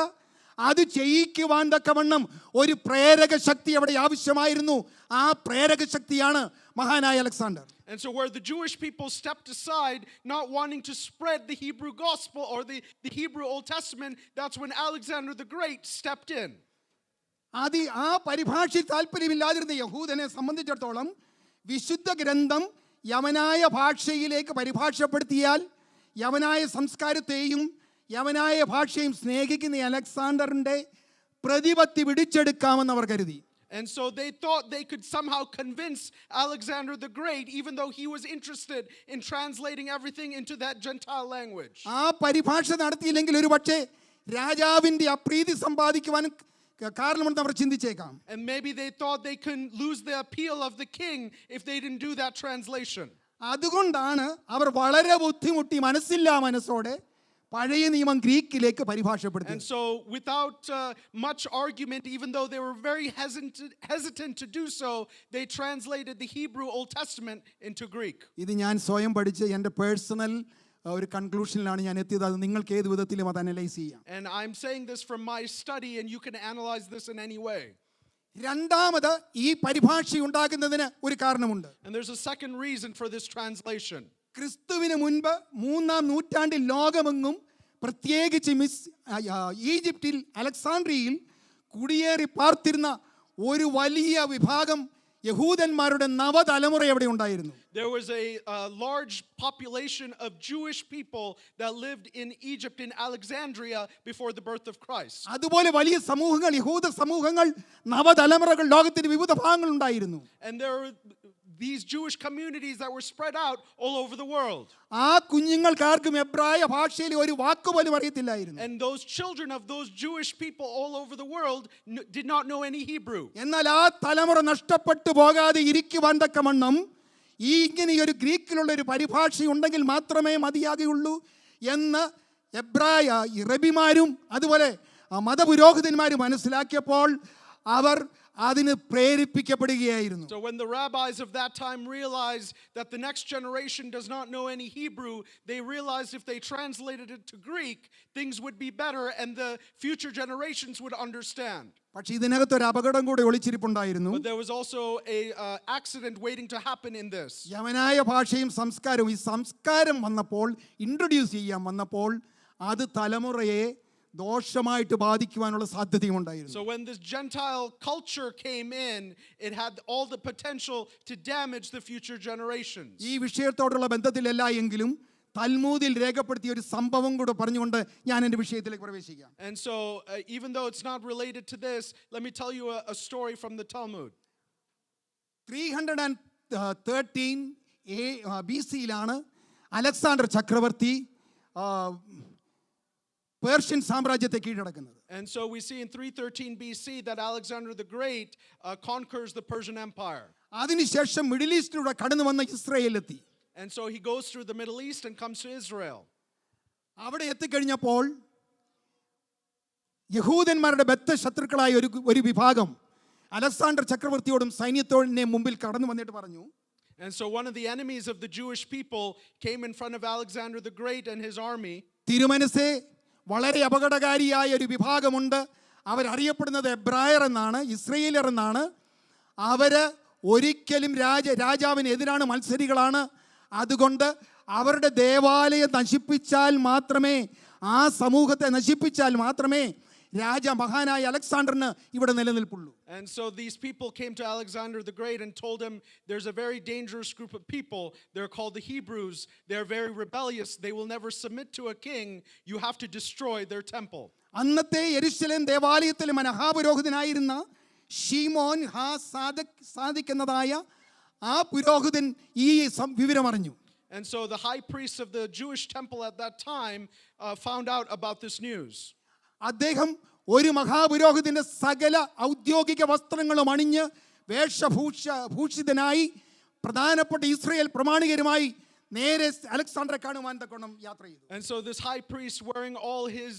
Speaker 1: അത് ചെയ്യിക്കുവാൻ തക്കവണ്ണം ഒരു പ്രേരക ശക്തി അവിടെ ആവശ്യമായിരുന്നു. ആ പ്രേരക ശക്തിയാണ് മഹാനായ Alexander.
Speaker 2: And so where the Jewish people stepped aside, not wanting to spread the Hebrew gospel or the Hebrew Old Testament, that's when Alexander the Great stepped in.
Speaker 1: ആ പരിഭാഷയിൽ താല്പര്യമില്ലാതിരുന്ന യഹൂദനെ സംബന്ധിച്ചിടത്തോളം വിശുദ്ധ ഗ്രന്ഥം യവനായ ഭാഷയിലേക്ക് പരിഭാഷപ്പെടുത്തിയാൽ യവനായ സംസ്കാരത്തെയും യവനായ ഭാഷയും സ്നേഹിക്കുന്ന അലക്സാണ്ടറിന്റെ പ്രതിപത്തി പിടിച്ചെടുക്കാമെന്ന് അവർ കരുതി.
Speaker 2: And so they thought they could somehow convince Alexander the Great, even though he was interested in translating everything into that Gentile language.
Speaker 1: ആ പരിഭാഷ നടത്തിയില്ലെങ്കിൽ ഒരു പക്ഷേ രാജാവിന്റെ അപ്രീതി സമ്പാദിക്കുവാൻ കാരണമുണ്ടെന്ന് അവർ ചിന്തിച്ചേക്കാം.
Speaker 2: And maybe they thought they couldn't lose the appeal of the king if they didn't do that translation.
Speaker 1: അതുകൊണ്ടാണ് അവർ വളരെ ബുദ്ധിമുട്ടി മനസ്സില്ലാ മനസ്സോടെ പഴയ നിയമം ഗ്രീക്കിലേക്ക് പരിഭാഷപ്പെടുത്തി.
Speaker 2: And so without much argument, even though they were very hesitant to do so, they translated the Hebrew Old Testament into Greek.
Speaker 1: ഇത് ഞാൻ സ്വയം പഠിച്ച് എൻ്റെ പേഴ്സണൽ ഒരു കൺക്ലൂഷനിലാണ് ഞാൻ എത്തിയത്. അത് നിങ്ങൾക്ക് ഏത് വിധത്തിലും അത് അനലൈസ് ചെയ്യാം.
Speaker 2: And I'm saying this from my study, and you can analyze this in any way.
Speaker 1: രണ്ടാമത് ഈ പരിഭാഷ ഉണ്ടാകുന്നതിന് ഒരു കാരണമുണ്ട്.
Speaker 2: And there's a second reason for this translation.
Speaker 1: ക്രിസ്തുവിന് മുൻപ് 3-ാം നൂറ്റാണ്ടിൽ ലോകമെങ്ങും പ്രത്യേകിച്ച് ഈജിപ്തിൽ അലക്സാണ്ട്രിയയിൽ കുടിയേറി പാർത്തിരുന്ന ഒരു വലിയ വിഭാഗം യഹൂദന്മാരുടെ നവതലമുറ അവിടെ ഉണ്ടായിരുന്നു.
Speaker 2: There was a large population of Jewish people that lived in Egypt, in Alexandria, before the birth of Christ.
Speaker 1: അതുപോലെ വലിയ സമൂഹങ്ങൾ, യഹൂദ സമൂഹങ്ങൾ, നവതലമുറകൾ ലോകത്തിന്റെ വിവിധ ഭാഗങ്ങളിൽ ഉണ്ടായിരുന്നു.
Speaker 2: And there were these Jewish communities that were spread out all over the world.
Speaker 1: ആ കുഞ്ഞുങ്ങൾക്കാർക്കും എബ്രായ ഭാഷയിൽ ഒരു വാക്ക് പോലും അറിയത്തില്ലായിരുന്നു.
Speaker 2: And those children of those Jewish people all over the world did not know any Hebrew.
Speaker 1: എന്നാൽ ആ തലമുറ നഷ്ടപ്പെട്ടു പോകാതെ ഇരിക്കുവാൻ തക്കവണ്ണം ഈ ഇങ്ങനെയൊരു ഗ്രീക്കിലുള്ള ഒരു പരിഭാഷ ഉണ്ടെങ്കിൽ മാത്രമേ മതിയാകുള്ളൂ എന്ന് എബ്രായ റബിമാരും അതുപോലെ മതപുരോഹിതന്മാരും മനസ്സിലാക്കിയപ്പോൾ അവർ അതിന് പ്രേരിപ്പിക്കപ്പെടുകയായിരുന്നു.
Speaker 2: So when the rabbis of that time realized that the next generation does not know any Hebrew, they realized if they translated it to Greek, things would be better and the future generations would understand.
Speaker 1: പക്ഷേ ഇതിനകത്ത് ഒരു അപകടം കൂടി ഒളിച്ചിരിപ്പുണ്ടായിരുന്നു.
Speaker 2: But there was also a accident waiting to happen in this.
Speaker 1: യവനായ ഭാഷയും സംസ്കാരവും, ഈ സംസ്കാരം വന്നപ്പോൾ, ഇൻട്രൊഡ്യൂസ് ചെയ്യാൻ വന്നപ്പോൾ അത് തലമുറയെ ദോഷമായിട്ട് ബാധിക്കുവാനുള്ള സാധ്യതയുണ്ടായിരുന്നു.
Speaker 2: So when this Gentile culture came in, it had all the potential to damage the future generations.
Speaker 1: ഈ വിഷയത്തോടുള്ള ബന്ധത്തിലല്ല എങ്കിലും തൽമൂദിൽ രേഖപ്പെടുത്തിയ ഒരു സംഭവം കൂടെ പറഞ്ഞുകൊണ്ട് ഞാൻ എൻ്റെ വിഷയത്തിലേക്ക് പ്രവേശിക്കാം.
Speaker 2: And so even though it's not related to this, let me tell you a story from the Talmud.
Speaker 1: 313 B സിയിലാണ് അലക്സാണ്ടർ ചക്രവർത്തി പേർഷ്യൻ സാമ്രാജ്യത്തെ കീഴടക്കുന്നത്.
Speaker 2: And so we see in 313 BC that Alexander the Great conquers the Persian Empire.
Speaker 1: അതിനുശേഷം middle ഈസ്റ്റിലൂടെ കടന്നു വന്ന ഇസ്രായേലെത്തി.
Speaker 2: And so he goes through the Middle East and comes to Israel.
Speaker 1: അവിടെ എത്തിക്കഴിഞ്ഞപ്പോൾ യഹൂദന്മാരുടെ ബദ്ധ ശത്രുക്കളായ ഒരു വിഭാഗം അലക്സാണ്ടർ ചക്രവർത്തിയോടും സൈന്യത്തോടെ മുമ്പിൽ കടന്നു വന്നിട്ട് പറഞ്ഞു,
Speaker 2: And so one of the enemies of the Jewish people came in front of Alexander the Great and his army.
Speaker 1: തിരുമനസേ, വളരെ അപകടകാരിയായ ഒരു വിഭാഗമുണ്ട്. അവരറിയപ്പെടുന്നത് എബ്രായർ എന്നാണ്, ഇസ്രയേലർ എന്നാണ്. അവര് ഒരിക്കലും രാജാവിനെതിരാണ്, മത്സരികളാണ്. അതുകൊണ്ട് അവരുടെ ദേവാലയം നശിപ്പിച്ചാൽ മാത്രമേ, ആ സമൂഹത്തെ നശിപ്പിച്ചാൽ മാത്രമേ മഹാനായ അലക്സാണ്ടറിന് ഇവിടെ നിലനിൽപ്പുള്ളൂ.
Speaker 2: And so these people came to Alexander the Great and told him there's a very dangerous group of people. They're called the Hebrews. They're very rebellious. They will never submit to a king. You have to destroy their temple.
Speaker 1: അന്നത്തെ യെരുശലേം ദേവാലയത്തിലെ മഹാപുരോഹിതനായിരുന്ന ഷീമോൻ സാദിക് എന്നതായ ആ പുരോഹിതൻ ഈ വിവരം അറിഞ്ഞു.
Speaker 2: And so the high priest of the Jewish temple at that time found out about this news.
Speaker 1: അദ്ദേഹം ഒരു മഹാപുരോഹിതന്റെ സകല ഔദ്യോഗിക വസ്ത്രങ്ങളും അണിഞ്ഞ് വേഷഭൂഷിതനായി പ്രധാനപ്പെട്ട ഇസ്രായേൽ പ്രമാണികരുമായി നേരെ അലക്സാണ്ടറെ കാണുവാൻ തക്കോണം യാത്ര ചെയ്തു.
Speaker 2: And so this high priest, wearing all his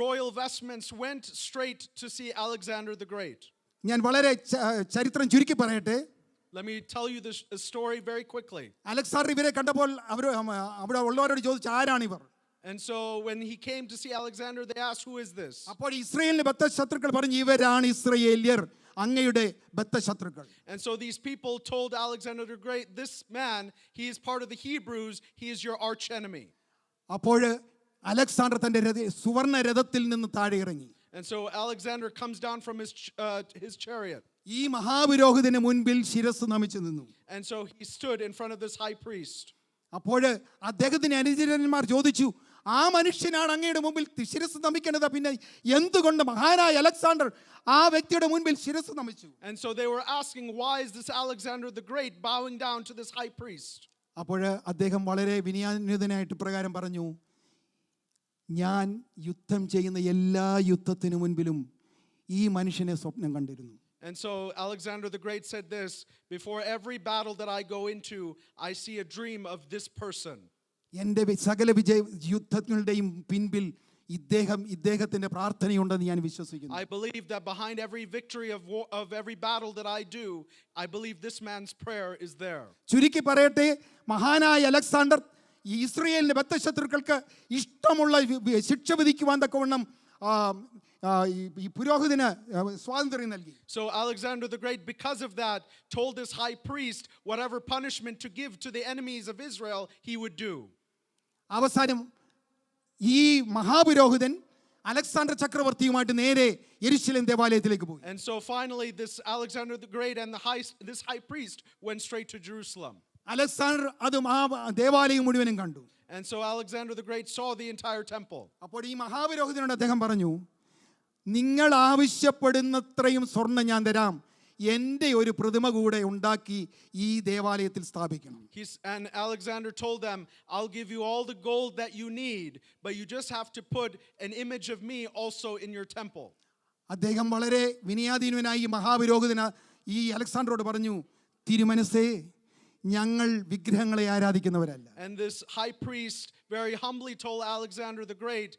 Speaker 2: royal vestments, went straight to see Alexander the Great.
Speaker 1: ഞാൻ വളരെ ചരിത്രം ചുരുക്കി പറയട്ടെ.
Speaker 2: Let me tell you this story very quickly.
Speaker 1: Alexander ഇവരെ കണ്ടപ്പോൾ അവിടെ ഉള്ളവരോട് ചോദിച്ചു, ആരാണിവർ?
Speaker 2: And so when he came to see Alexander, they asked, who is this?
Speaker 1: അപ്പോൾ ഇസ്രായേലിന്റെ ബദ്ധശത്രുക്കൾ പറഞ്ഞു, ഇവരാണ് ഇസ്രായേല്യർ, അങ്ങയുടെ ബദ്ധശത്രുക്കൾ.
Speaker 2: And so these people told Alexander the Great, this man, he is part of the Hebrews, he is your arch enemy.
Speaker 1: അപ്പോൾ Alexander തന്റെ സുവർണ്ണ രഥത്തിൽ നിന്ന് താഴെ ഇറങ്ങി.
Speaker 2: And so Alexander comes down from his chariot.
Speaker 1: ഈ മഹാപുരോഹിതന് മുൻപിൽ ശിരസ് നമിച്ചു നിന്നു.
Speaker 2: And so he stood in front of this high priest.
Speaker 1: അപ്പോൾ അദ്ദേഹത്തിന്റെ അനുചരന്മാർ ചോദിച്ചു, ആ മനുഷ്യനാണ് അങ്ങയുടെ മുമ്പിൽ ശിരസ് നമിക്കേണ്ടത്, പിന്നെ എന്തുകൊണ്ട് മഹാനായ അലക്സാണ്ടർ ആ വ്യക്തിയുടെ മുൻപിൽ ശിരസ് നമിച്ചു?
Speaker 2: And so they were asking, why is this Alexander the Great bowing down to this high priest?
Speaker 1: അപ്പോൾ അദ്ദേഹം വളരെ വിനയാന്വിതനായിട്ട് പ്രകാരം പറഞ്ഞു, ഞാൻ യുദ്ധം ചെയ്യുന്ന എല്ലാ യുദ്ധത്തിനു മുൻപിലും ഈ മനുഷ്യനെ സ്വപ്നം കണ്ടിരുന്നു.
Speaker 2: And so Alexander the Great said this, before every battle that I go into, I see a dream of this person.
Speaker 1: എൻ്റെ സകല യുദ്ധങ്ങളുടെയും പിൻപിൽ ഇദ്ദേഹത്തിന്റെ പ്രാർത്ഥനയുണ്ടെന്ന് ഞാൻ വിശ്വസിക്കുന്നു.
Speaker 2: I believe that behind every victory of every battle that I do, I believe this man's prayer is there.
Speaker 1: ചുരുക്കി പറയട്ടെ, മഹാനായ Alexander ഇസ്രായേലിന്റെ ബദ്ധശത്രുക്കൾക്ക് ഇഷ്ടമുള്ള ശിക്ഷ വിധിക്കുവാൻ തക്കവണ്ണം ഈ പുരോഹിതന് സ്വാതന്ത്ര്യം നൽകി.
Speaker 2: So Alexander the Great, because of that, told this high priest whatever punishment to give to the enemies of Israel he would do.
Speaker 1: അവസാനം ഈ മഹാപുരോഹിതൻ അലക്സാണ്ടർ ചക്രവർത്തിയുമായിട്ട് നേരെ യെരുശലേം ദേവാലയത്തിലേക്ക് പോയി.
Speaker 2: And so finally this Alexander the Great and this high priest went straight to Jerusalem.
Speaker 1: Alexander അതും ആ ദേവാലയം മുഴുവനും കണ്ടു.
Speaker 2: And so Alexander the Great saw the entire temple.
Speaker 1: അപ്പോൾ ഈ മഹാപുരോഹിതനോട് അദ്ദേഹം പറഞ്ഞു, നിങ്ങൾ ആവശ്യപ്പെടുന്നത്രയും സ്വർണ്ണം ഞാൻ തരാം, എൻ്റെ ഒരു പ്രതിമ കൂടെ ഉണ്ടാക്കി ഈ ദേവാലയത്തിൽ സ്ഥാപിക്കണം.
Speaker 2: And Alexander told them, I'll give you all the gold that you need, but you just have to put an image of me also in your temple.
Speaker 1: അദ്ദേഹം വളരെ വിനയാധീനനായി മഹാപുരോഹിതന ഈ അലക്സാണ്ടറോട് പറഞ്ഞു, തിരുമനസ്സേ, ഞങ്ങൾ വിഗ്രഹങ്ങളെ ആരാധിക്കുന്നവരല്ല.
Speaker 2: And this high priest very humbly told Alexander the Great,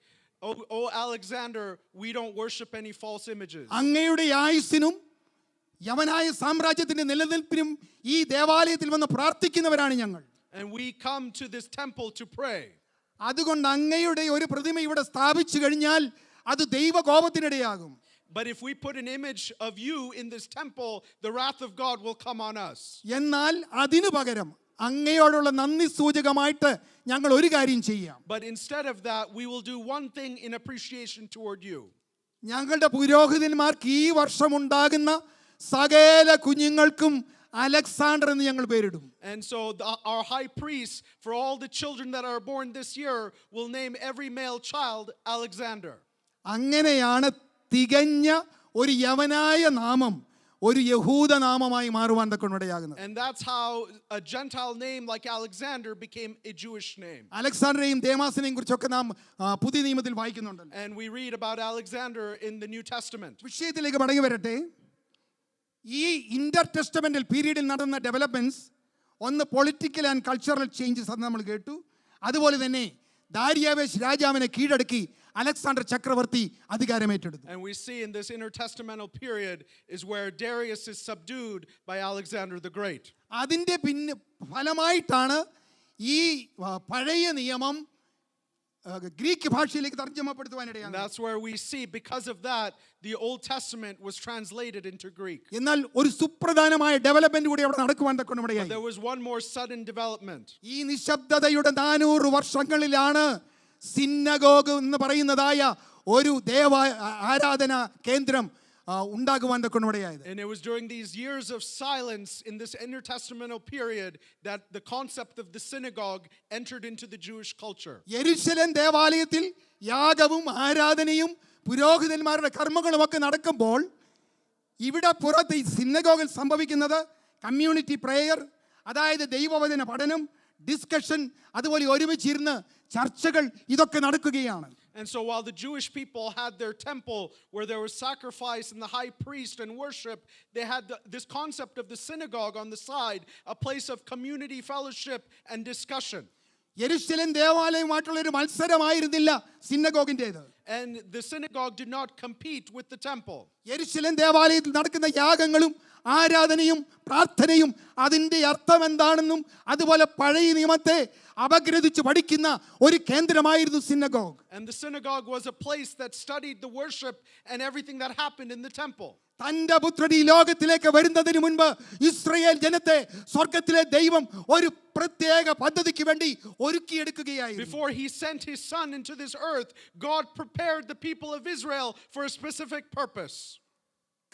Speaker 2: Oh Alexander, we don't worship any false images.
Speaker 1: അങ്ങയുടെ ആയുസ്സിനും യവനായ സാമ്രാജ്യത്തിന്റെ നിലനിൽപ്പിനും ഈ ദേവാലയത്തിൽ വന്ന് പ്രാർത്ഥിക്കുന്നവരാണ് ഞങ്ങൾ.
Speaker 2: And we come to this temple to pray.
Speaker 1: അതുകൊണ്ട് അങ്ങയുടെ ഒരു പ്രതിമ ഇവിടെ സ്ഥാപിച്ചു കഴിഞ്ഞാൽ അത് ദൈവകോപത്തിനിടയാകും.
Speaker 2: But if we put an image of you in this temple, the wrath of God will come on us.
Speaker 1: എന്നാൽ അതിനു പകരം അങ്ങയോടുള്ള നന്ദി സൂചകമായിട്ട് ഞങ്ങൾ ഒരു കാര്യം ചെയ്യാം.
Speaker 2: But instead of that, we will do one thing in appreciation toward you.
Speaker 1: ഞങ്ങളുടെ പുരോഹിതന്മാർക്ക് ഈ വർഷം ഉണ്ടാകുന്ന സകല കുഞ്ഞുങ്ങൾക്കും അലക്സാണ്ടർ എന്ന് ഞങ്ങൾ പേരിടും.
Speaker 2: And so our high priest, for all the children that are born this year, will name every male child Alexander.
Speaker 1: അങ്ങനെയാണ് തികഞ്ഞ ഒരു യവനായ നാമം ഒരു യഹൂദ നാമമായി മാറുവാൻ തക്കണിടയാകുന്നത്.
Speaker 2: And that's how a Gentile name like Alexander became a Jewish name.
Speaker 1: അലക്സാണ്ടറെയും ദേമാസിനെയും കുറിച്ചൊക്കെ നാം പുതിയ നിയമത്തിൽ വായിക്കുന്നുണ്ടല്ലോ.
Speaker 2: And we read about Alexander in the New Testament.
Speaker 1: വിഷയത്തിലേക്ക് മടങ്ങി വരട്ടെ. ഈ ഇന്റർ ടെസ്റ്റമെന്റൽ പീരീഡിൽ നടന്ന ഡെവലപ്മെന്റ്സ്, ഒന്ന് പൊളിറ്റിക്കൽ ആൻഡ് കൾച്ചറൽ ചേഞ്ചസ്, അത് നമ്മൾ കേട്ടു. അതുപോലെ തന്നെ ദാരിയാവേശ് രാജാവിനെ കീഴടക്കി അലക്സാണ്ടർ ചക്രവർത്തി അധികാരമേറ്റെടുത്തു.
Speaker 2: And we see in this intertestamental period is where Darius is subdued by Alexander the Great.
Speaker 1: അതിൻ്റെ ഫലമായിട്ടാണ് ഈ പഴയ നിയമം ഗ്രീക്ക് ഭാഷയിലേക്ക് തർജ്ജമപ്പെടുത്തുവാനിടയാണ്.
Speaker 2: And that's where we see, because of that, the Old Testament was translated into Greek.
Speaker 1: എന്നാൽ ഒരു സുപ്രധാനമായ development കൂടി അവിടെ നടക്കുവാൻ തക്കണിടയായി.
Speaker 2: There was one more sudden development.
Speaker 1: ഈ നിശബ്ദതയുടെ 400 വർഷങ്ങളിലാണ് സിന്നഗോഗ് എന്ന് പറയുന്നതായ ഒരു ആരാധന കേന്ദ്രം ഉണ്ടാകുവാൻ തക്കണിടയായത്.
Speaker 2: And it was during these years of silence in this intertestamental period that the concept of the synagogue entered into the Jewish culture.
Speaker 1: യെരുശലേം ദേവാലയത്തിൽ യാഗവും ആരാധനയും പുരോഹിതന്മാരുടെ കർമ്മങ്ങളും ഒക്കെ നടക്കുമ്പോൾ ഇവിടെ പുറത്ത് ഈ സിന്നഗോഗിൽ സംഭവിക്കുന്നത് കമ്മ്യൂണിറ്റി പ്രേയർ, അതായത് ദൈവവചന പഠനം, ഡിസ്കഷൻ, അതുപോലെ ഒരുമിച്ചിരുന്ന് ചർച്ചകൾ, ഇതൊക്കെ നടക്കുകയാണ്.
Speaker 2: And so while the Jewish people had their temple where there was sacrifice and the high priest and worship, they had this concept of the synagogue on the side, a place of community fellowship and discussion.
Speaker 1: യെരുശലേം ദേവാലയമായിട്ടുള്ള ഒരു മത്സരമായിരുന്നില്ല സിന്നഗോഗിൻ്റേത്.
Speaker 2: And the synagogue did not compete with the temple.
Speaker 1: യെരുശലേം ദേവാലയത്തിൽ നടക്കുന്ന യാഗങ്ങളും ആരാധനയും പ്രാർത്ഥനയും അതിൻ്റെ അർത്ഥം എന്താണെന്നും അതുപോലെ പഴയ നിയമത്തെ അപഗ്രഥിച്ച് പഠിക്കുന്ന ഒരു കേന്ദ്രമായിരുന്നു സിന്നഗോഗ്.
Speaker 2: And the synagogue was a place that studied the worship and everything that happened in the temple.
Speaker 1: തന്റെ പുത്രൻ ഈ ലോകത്തിലേക്ക് വരുന്നതിന് മുൻപ് ഇസ്രായേൽ ജനത്തെ സ്വർഗ്ഗത്തിലെ ദൈവം ഒരു പ്രത്യേക പദ്ധതിക്ക് വേണ്ടി ഒരുക്കിയെടുക്കുകയായിരുന്നു.
Speaker 2: Before he sent his son into this earth, God prepared the people of Israel for a specific purpose.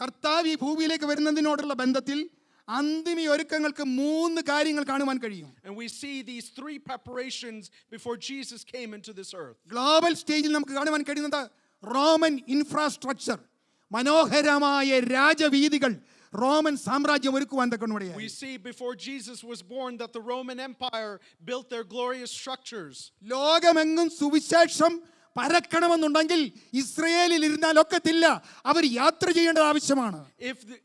Speaker 1: കർത്താവ് ഈ ഭൂമിയിലേക്ക് വരുന്നതിനോടുള്ള ബന്ധത്തിൽ അന്തിമ ഒരുക്കങ്ങൾക്ക് 3 കാര്യങ്ങൾ കാണുവാൻ കഴിയും.
Speaker 2: And we see these 3 preparations before Jesus came into this earth.
Speaker 1: Global സ്റ്റേജിൽ നമുക്ക് കാണുവാൻ കഴിയുന്നത് റോമൻ ഇൻഫ്രാസ്ട്രക്ചർ, മനോഹരമായ രാജവീതികൾ റോമൻ സാമ്രാജ്യം ഒരുക്കുവാൻ തക്കണിടയായി.
Speaker 2: We see before Jesus was born that the Roman Empire built their glorious structures.
Speaker 1: ലോകമെങ്ങും സുവിശേഷം പരക്കണമെന്നുണ്ടെങ്കിൽ ഇസ്രായേലിൽ ഇരുന്നാൽ ഒക്കത്തില്ല, അവർ യാത്ര ചെയ്യേണ്ടത് ആവശ്യമാണ്.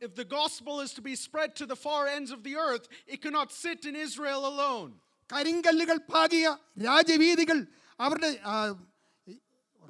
Speaker 2: If the gospel is to be spread to the far ends of the earth, it cannot sit in Israel alone.
Speaker 1: കരിങ്കല്ലുകൾ പാകിയ രാജവീതികൾ അവരുടെ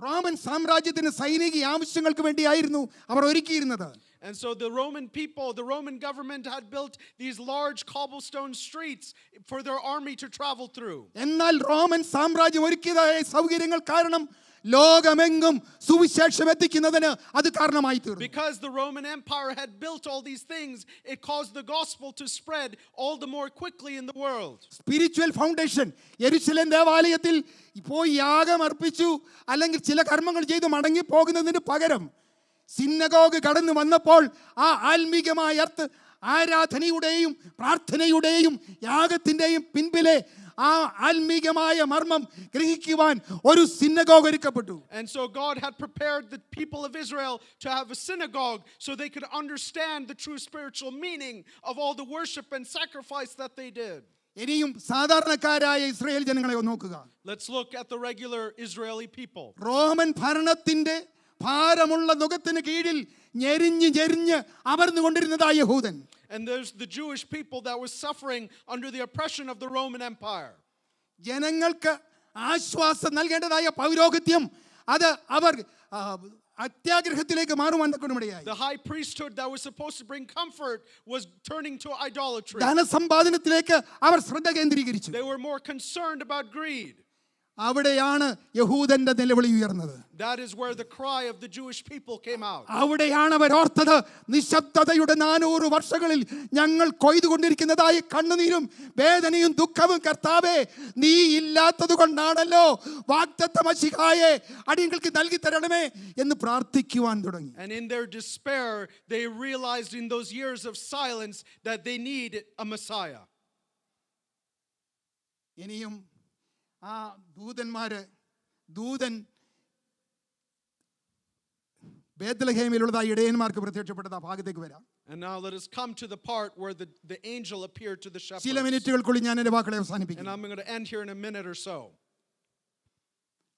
Speaker 1: Roman സാമ്രാജ്യത്തിന് സൈനിക ആവശ്യങ്ങൾക്ക് വേണ്ടിയായിരുന്നു അവർ ഒരുക്കിയിരുന്നത്.
Speaker 2: And so the Roman people, the Roman government had built these large cobblestone streets for their army to travel through.
Speaker 1: എന്നാൽ Roman സാമ്രാജ്യം ഒരുക്കിയതായ സൗകര്യങ്ങൾ കാരണം ലോകമെങ്ങും സുവിശേഷം എത്തിക്കുന്നതിന് അത് കാരണമായി തീർന്നു.
Speaker 2: Because the Roman Empire had built all these things, it caused the gospel to spread all the more quickly in the world.
Speaker 1: Spiritual foundation, യെരുശലേം ദേവാലയത്തിൽ പോയി യാഗം അർപ്പിച്ചു അല്ലെങ്കിൽ ചില കർമ്മങ്ങൾ ചെയ്ത് മടങ്ങി പോകുന്നതിന് പകരം സിന്നഗോഗ് കടന്നു വന്നപ്പോൾ ആ ആത്മീകമായ ആരാധനയുടെയും പ്രാർത്ഥനയുടെയും യാഗത്തിൻ്റെയും പിൻപിലെ ആ ആത്മീകമായ മർമ്മം ഗ്രഹിക്കുവാൻ ഒരു സിന്നഗോഗ് ഒരുക്കപ്പെട്ടു.
Speaker 2: And so God had prepared the people of Israel to have a synagogue so they could understand the true spiritual meaning of all the worship and sacrifice that they did.
Speaker 1: ഇനിയും സാധാരണക്കാരായ ഇസ്രായേൽ ജനങ്ങളെ നോക്കുക.
Speaker 2: Let's look at the regular Israeli people.
Speaker 1: Roman ഭരണത്തിന്റെ ഭാരമുള്ള നുകത്തിന് കീഴിൽ ഞെരിഞ്ഞ് അമർന്നുകൊണ്ടിരുന്നതായ യഹൂദൻ.
Speaker 2: And there's the Jewish people that was suffering under the oppression of the Roman Empire.
Speaker 1: ജനങ്ങൾക്ക് ആശ്വാസം നൽകേണ്ടതായ പൗരോഹിത്യം അത് അവർ അത്യാഗ്രഹത്തിലേക്ക് മാറുവാൻ തക്കണിടയായി.
Speaker 2: The high priesthood that was supposed to bring comfort was turning to idolatry.
Speaker 1: ധനസമ്പാദനത്തിലേക്ക് അവർ ശ്രദ്ധ കേന്ദ്രീകരിച്ചു.
Speaker 2: They were more concerned about greed.
Speaker 1: അവിടെയാണ് യഹൂദന്റെ നിലവിളി ഉയർന്നത്.
Speaker 2: That is where the cry of the Jewish people came out.
Speaker 1: അവിടെയാണ് അവർ ഓർത്തത്, നിശബ്ദതയുടെ 400 വർഷങ്ങളിൽ ഞങ്ങൾ കൊയ്തുകൊണ്ടിരിക്കുന്നതായ കണ്ണുനീരും വേദനയും ദുഃഖവും കർത്താവേ നീ ഇല്ലാത്തത് കൊണ്ടാണല്ലോ, വാഗ്ദത്ത മശിഹായെ അടിയങ്ങൾക്ക് നൽകി തരണമേ എന്ന് പ്രാർത്ഥിക്കുവാൻ തുടങ്ങി.
Speaker 2: And in their despair they realized in those years of silence that they need a Messiah.
Speaker 1: ഇനിയും ആ ദൂതൻ ബേത്ലഹേമിലുള്ളതായി ഇടയന്മാർക്ക് പ്രത്യക്ഷപ്പെട്ടത് ആ ഭാഗത്തേക്ക് വരാം.
Speaker 2: And now let us come to the part where the angel appeared to the
Speaker 1: ചില
Speaker 2: shepherds.
Speaker 1: മിനിറ്റുകൾക്കുള്ളിൽ ഞാൻ എൻ്റെ വാക്കുകളെ
Speaker 2: And
Speaker 1: അവസാനിപ്പിക്കും.
Speaker 2: I'm going to end here in a minute or so.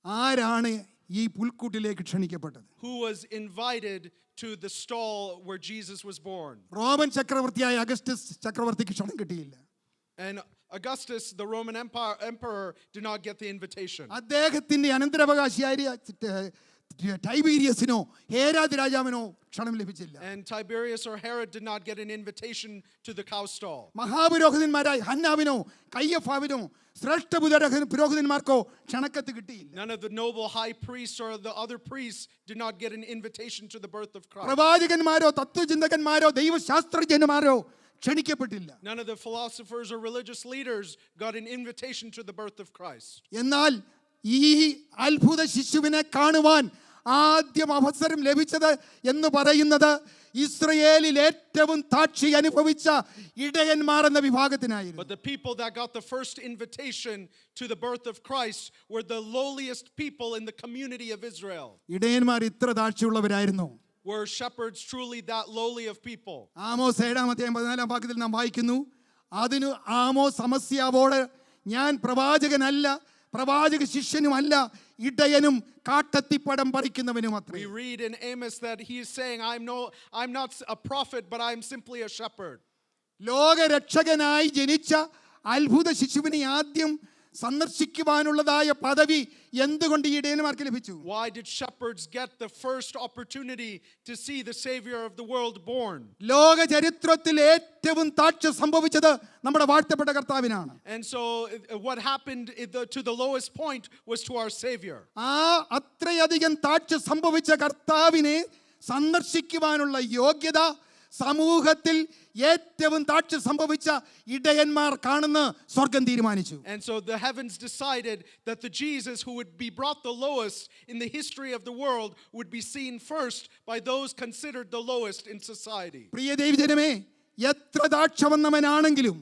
Speaker 1: ആരാണ് ഈ പുൽക്കൂട്ടിലേക്ക് ക്ഷണിക്കപ്പെട്ടത്?
Speaker 2: Who was invited to the stall where Jesus was born?
Speaker 1: Roman ചക്രവർത്തിയായ Augustus ചക്രവർത്തിക്ക് ക്ഷണം കിട്ടിയില്ല.
Speaker 2: And Augustus, the Roman emperor, did not get the invitation.
Speaker 1: അദ്ദേഹത്തിന്റെ അനന്തരാവകാശിയായ ടൈബീരിയസിനോ ഹേരോദ് രാജാവിനോ ക്ഷണം ലഭിച്ചില്ല.
Speaker 2: And Tiberius or Herod did not get an invitation to the cow stall.
Speaker 1: മഹാപുരോഹിതന്മാരായ ഹന്നാവിനോ കയ്യഫാവിനോ ശ്രേഷ്ഠ പുരോഹിതന്മാർക്കോ ക്ഷണക്കത്ത് കിട്ടിയില്ല.
Speaker 2: None of the noble high priests or the other priests did not get an invitation to the birth of Christ.
Speaker 1: പ്രവാചകന്മാരോ തത്വചിന്തകന്മാരോ ദൈവശാസ്ത്രജ്ഞന്മാരോ ക്ഷണിക്കപ്പെട്ടില്ല.
Speaker 2: None of the philosophers or religious leaders got an invitation to the birth of Christ.
Speaker 1: എന്നാൽ ഈ അത്ഭുത ശിശുവിനെ കാണുവാൻ ആദ്യം അവസരം ലഭിച്ചത് എന്ന് പറയുന്നത് ഇസ്രയേലിൽ ഏറ്റവും താഴ്ച അനുഭവിച്ച ഇടയന്മാർ എന്ന വിഭാഗത്തിനായിരുന്നു.
Speaker 2: But the people that got the first invitation to the birth of Christ were the lowliest people in the community of Israel.
Speaker 1: ഇടയന്മാർ ഇത്ര താഴ്ചയുള്ളവരായിരുന്നു.
Speaker 2: Were shepherds truly that lowly of people?
Speaker 1: Amos 7:14 വാക്യത്തിൽ നാം വായിക്കുന്നു, അതിനു ആമോസ് സമസ്യാവോട് ഞാൻ പ്രവാചകനല്ല, പ്രവാചക ശിഷ്യനുമല്ല, ഇടയനും കാട്ടത്തിപ്പടം പറിക്കുന്നവനും അത്രേ.
Speaker 2: We read in Amos that he is saying, I'm not a prophet, but I'm simply a shepherd.
Speaker 1: ലോകരക്ഷകനായി ജനിച്ച അത്ഭുത ശിശുവിനെ ആദ്യം സന്ദർശിക്കുവാനുള്ളതായ പദവി എന്തുകൊണ്ട് ഈ ഇടയന്മാർക്ക് ലഭിച്ചു?
Speaker 2: Why did shepherds get the first opportunity to see the Savior of the world born?
Speaker 1: ലോക ചരിത്രത്തിൽ ഏറ്റവും താഴ്ച സംഭവിച്ചത് നമ്മുടെ വാഴ്ത്തപ്പെട്ട കർത്താവിനാണ്.
Speaker 2: And so what happened to the lowest point was to our Savior.
Speaker 1: ആ അത്രയധികം താഴ്ച സംഭവിച്ച കർത്താവിനെ സന്ദർശിക്കുവാനുള്ള യോഗ്യത സമൂഹത്തിൽ ഏറ്റവും താഴ്ച സംഭവിച്ച ഇടയന്മാർ കാണുന്ന സ്വർഗം തീരുമാനിച്ചു.
Speaker 2: And so the heavens decided that the Jesus who would be brought the lowest in the history of the world would be seen first by those considered the lowest in society.
Speaker 1: പ്രിയ ദൈവജനമേ, എത്ര താഴ്ച വന്നവനാണെങ്കിലും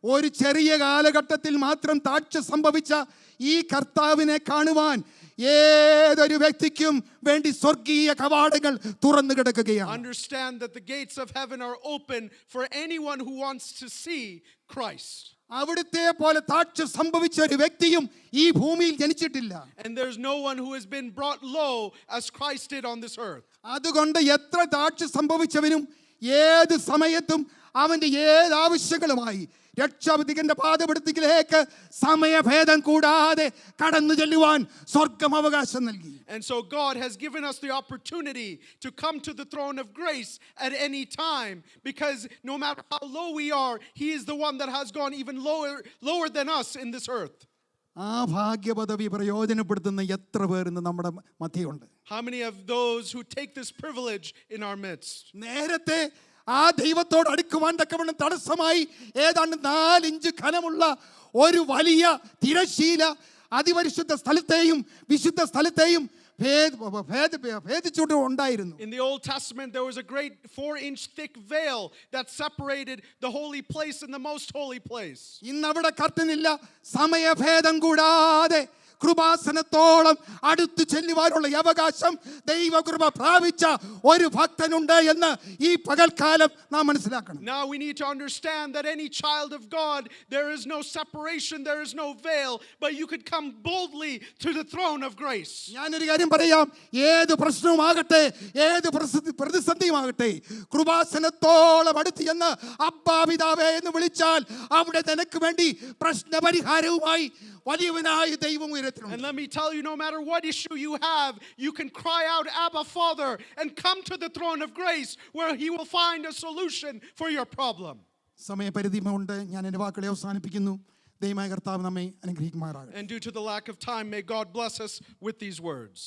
Speaker 1: ഒരു ചെറിയ കാലഘട്ടത്തിൽ മാത്രം താഴ്ച സംഭവിച്ച ഈ കർത്താവിനെ കാണുവാൻ ഏതൊരു വ്യക്തിക്കും വേണ്ടി സ്വർഗീയ കവാടങ്ങൾ തുറന്നു കിടക്കുകയാണ്.
Speaker 2: Understand that the gates of heaven are open for anyone who wants to see Christ.
Speaker 1: അവിടുത്തെ പോലെ താഴ്ച സംഭവിച്ച ഒരു വ്യക്തിയും ഈ ഭൂമിയിൽ ജനിച്ചിട്ടില്ല.
Speaker 2: And there's no one who has been brought low as Christ did on this earth.
Speaker 1: അതുകൊണ്ട് എത്ര താഴ്ച സംഭവിച്ചവനും ഏത് സമയത്തും അവന്റെ ഏത് ആവശ്യങ്ങളുമായി രക്ഷാധികന്റെ പാദപീഠത്തിലേക്ക് സമയഭേദം കൂടാതെ കടന്നു ചെല്ലുവാൻ സ്വർഗം അവകാശം നൽകി.
Speaker 2: And so God has given us the opportunity to come to the throne of grace at any time, because no matter how low we are, he is the one that has gone even lower than us in this earth.
Speaker 1: ആ ഭാഗ്യപദവി പ്രയോജനപ്പെടുത്തുന്ന എത്ര പേർ ഇന്ന് നമ്മുടെ മധ്യയുണ്ട്?
Speaker 2: How many of those who take this privilege in our midst?
Speaker 1: നേരത്തെ ആ ദൈവത്തോട് അടുക്കുവാൻ തക്കവണ്ണം തടസ്സമായി ഏതാണ്ട് 4 ഇഞ്ച് ഘനമുള്ള ഒരു വലിയ തിരശീല അതിപരിശുദ്ധ സ്ഥലത്തെയും വിശുദ്ധ സ്ഥലത്തെയും ഭേദിച്ചുകൊണ്ട് ഉണ്ടായിരുന്നു.
Speaker 2: In the Old Testament there was a great 4-inch thick veil that separated the holy place and the most holy place.
Speaker 1: ഇന്ന് അവിടെ കർട്ടനില്ല. സമയഭേദം കൂടാതെ കൃപാസനത്തോളം അടുത്ത് ചെല്ലുവാനുള്ള അവകാശം ദൈവകൃപ പ്രാപിച്ച ഒരു ഭക്തനുണ്ട് എന്ന് ഈ പകൽക്കാലം നാം മനസ്സിലാക്കണം.
Speaker 2: Now we need to understand that any child of God, there is no separation, there is no veil, but you could come boldly to the throne of grace.
Speaker 1: ഞാനൊരു കാര്യം പറയാം, ഏത് പ്രശ്നവുമാകട്ടെ, ഏത് പ്രതിസന്ധിയുമാകട്ടെ, കൃപാസനത്തോളം അടുത്ത് ചെന്ന് അബ്ബാ പിതാവേ എന്ന് വിളിച്ചാൽ അവിടെ നിനക്ക് വേണ്ടി പ്രശ്നപരിഹാരവുമായി വലിയവനായ ദൈവം ഉയരത്തിലുണ്ട്.
Speaker 2: And let me tell you, no matter what issue you have, you can cry out, Abba, Father, and come to the throne of grace where he will find a solution for your problem.
Speaker 1: സമയപരിധി കൊണ്ട് ഞാൻ എൻ്റെ വാക്കുകളെ അവസാനിപ്പിക്കുന്നു. ദൈവമായ കർത്താവ് നമ്മെ അനുഗ്രഹിക്കുമാറാകട്ടെ.
Speaker 2: And due to the lack of time, may God bless us with these words.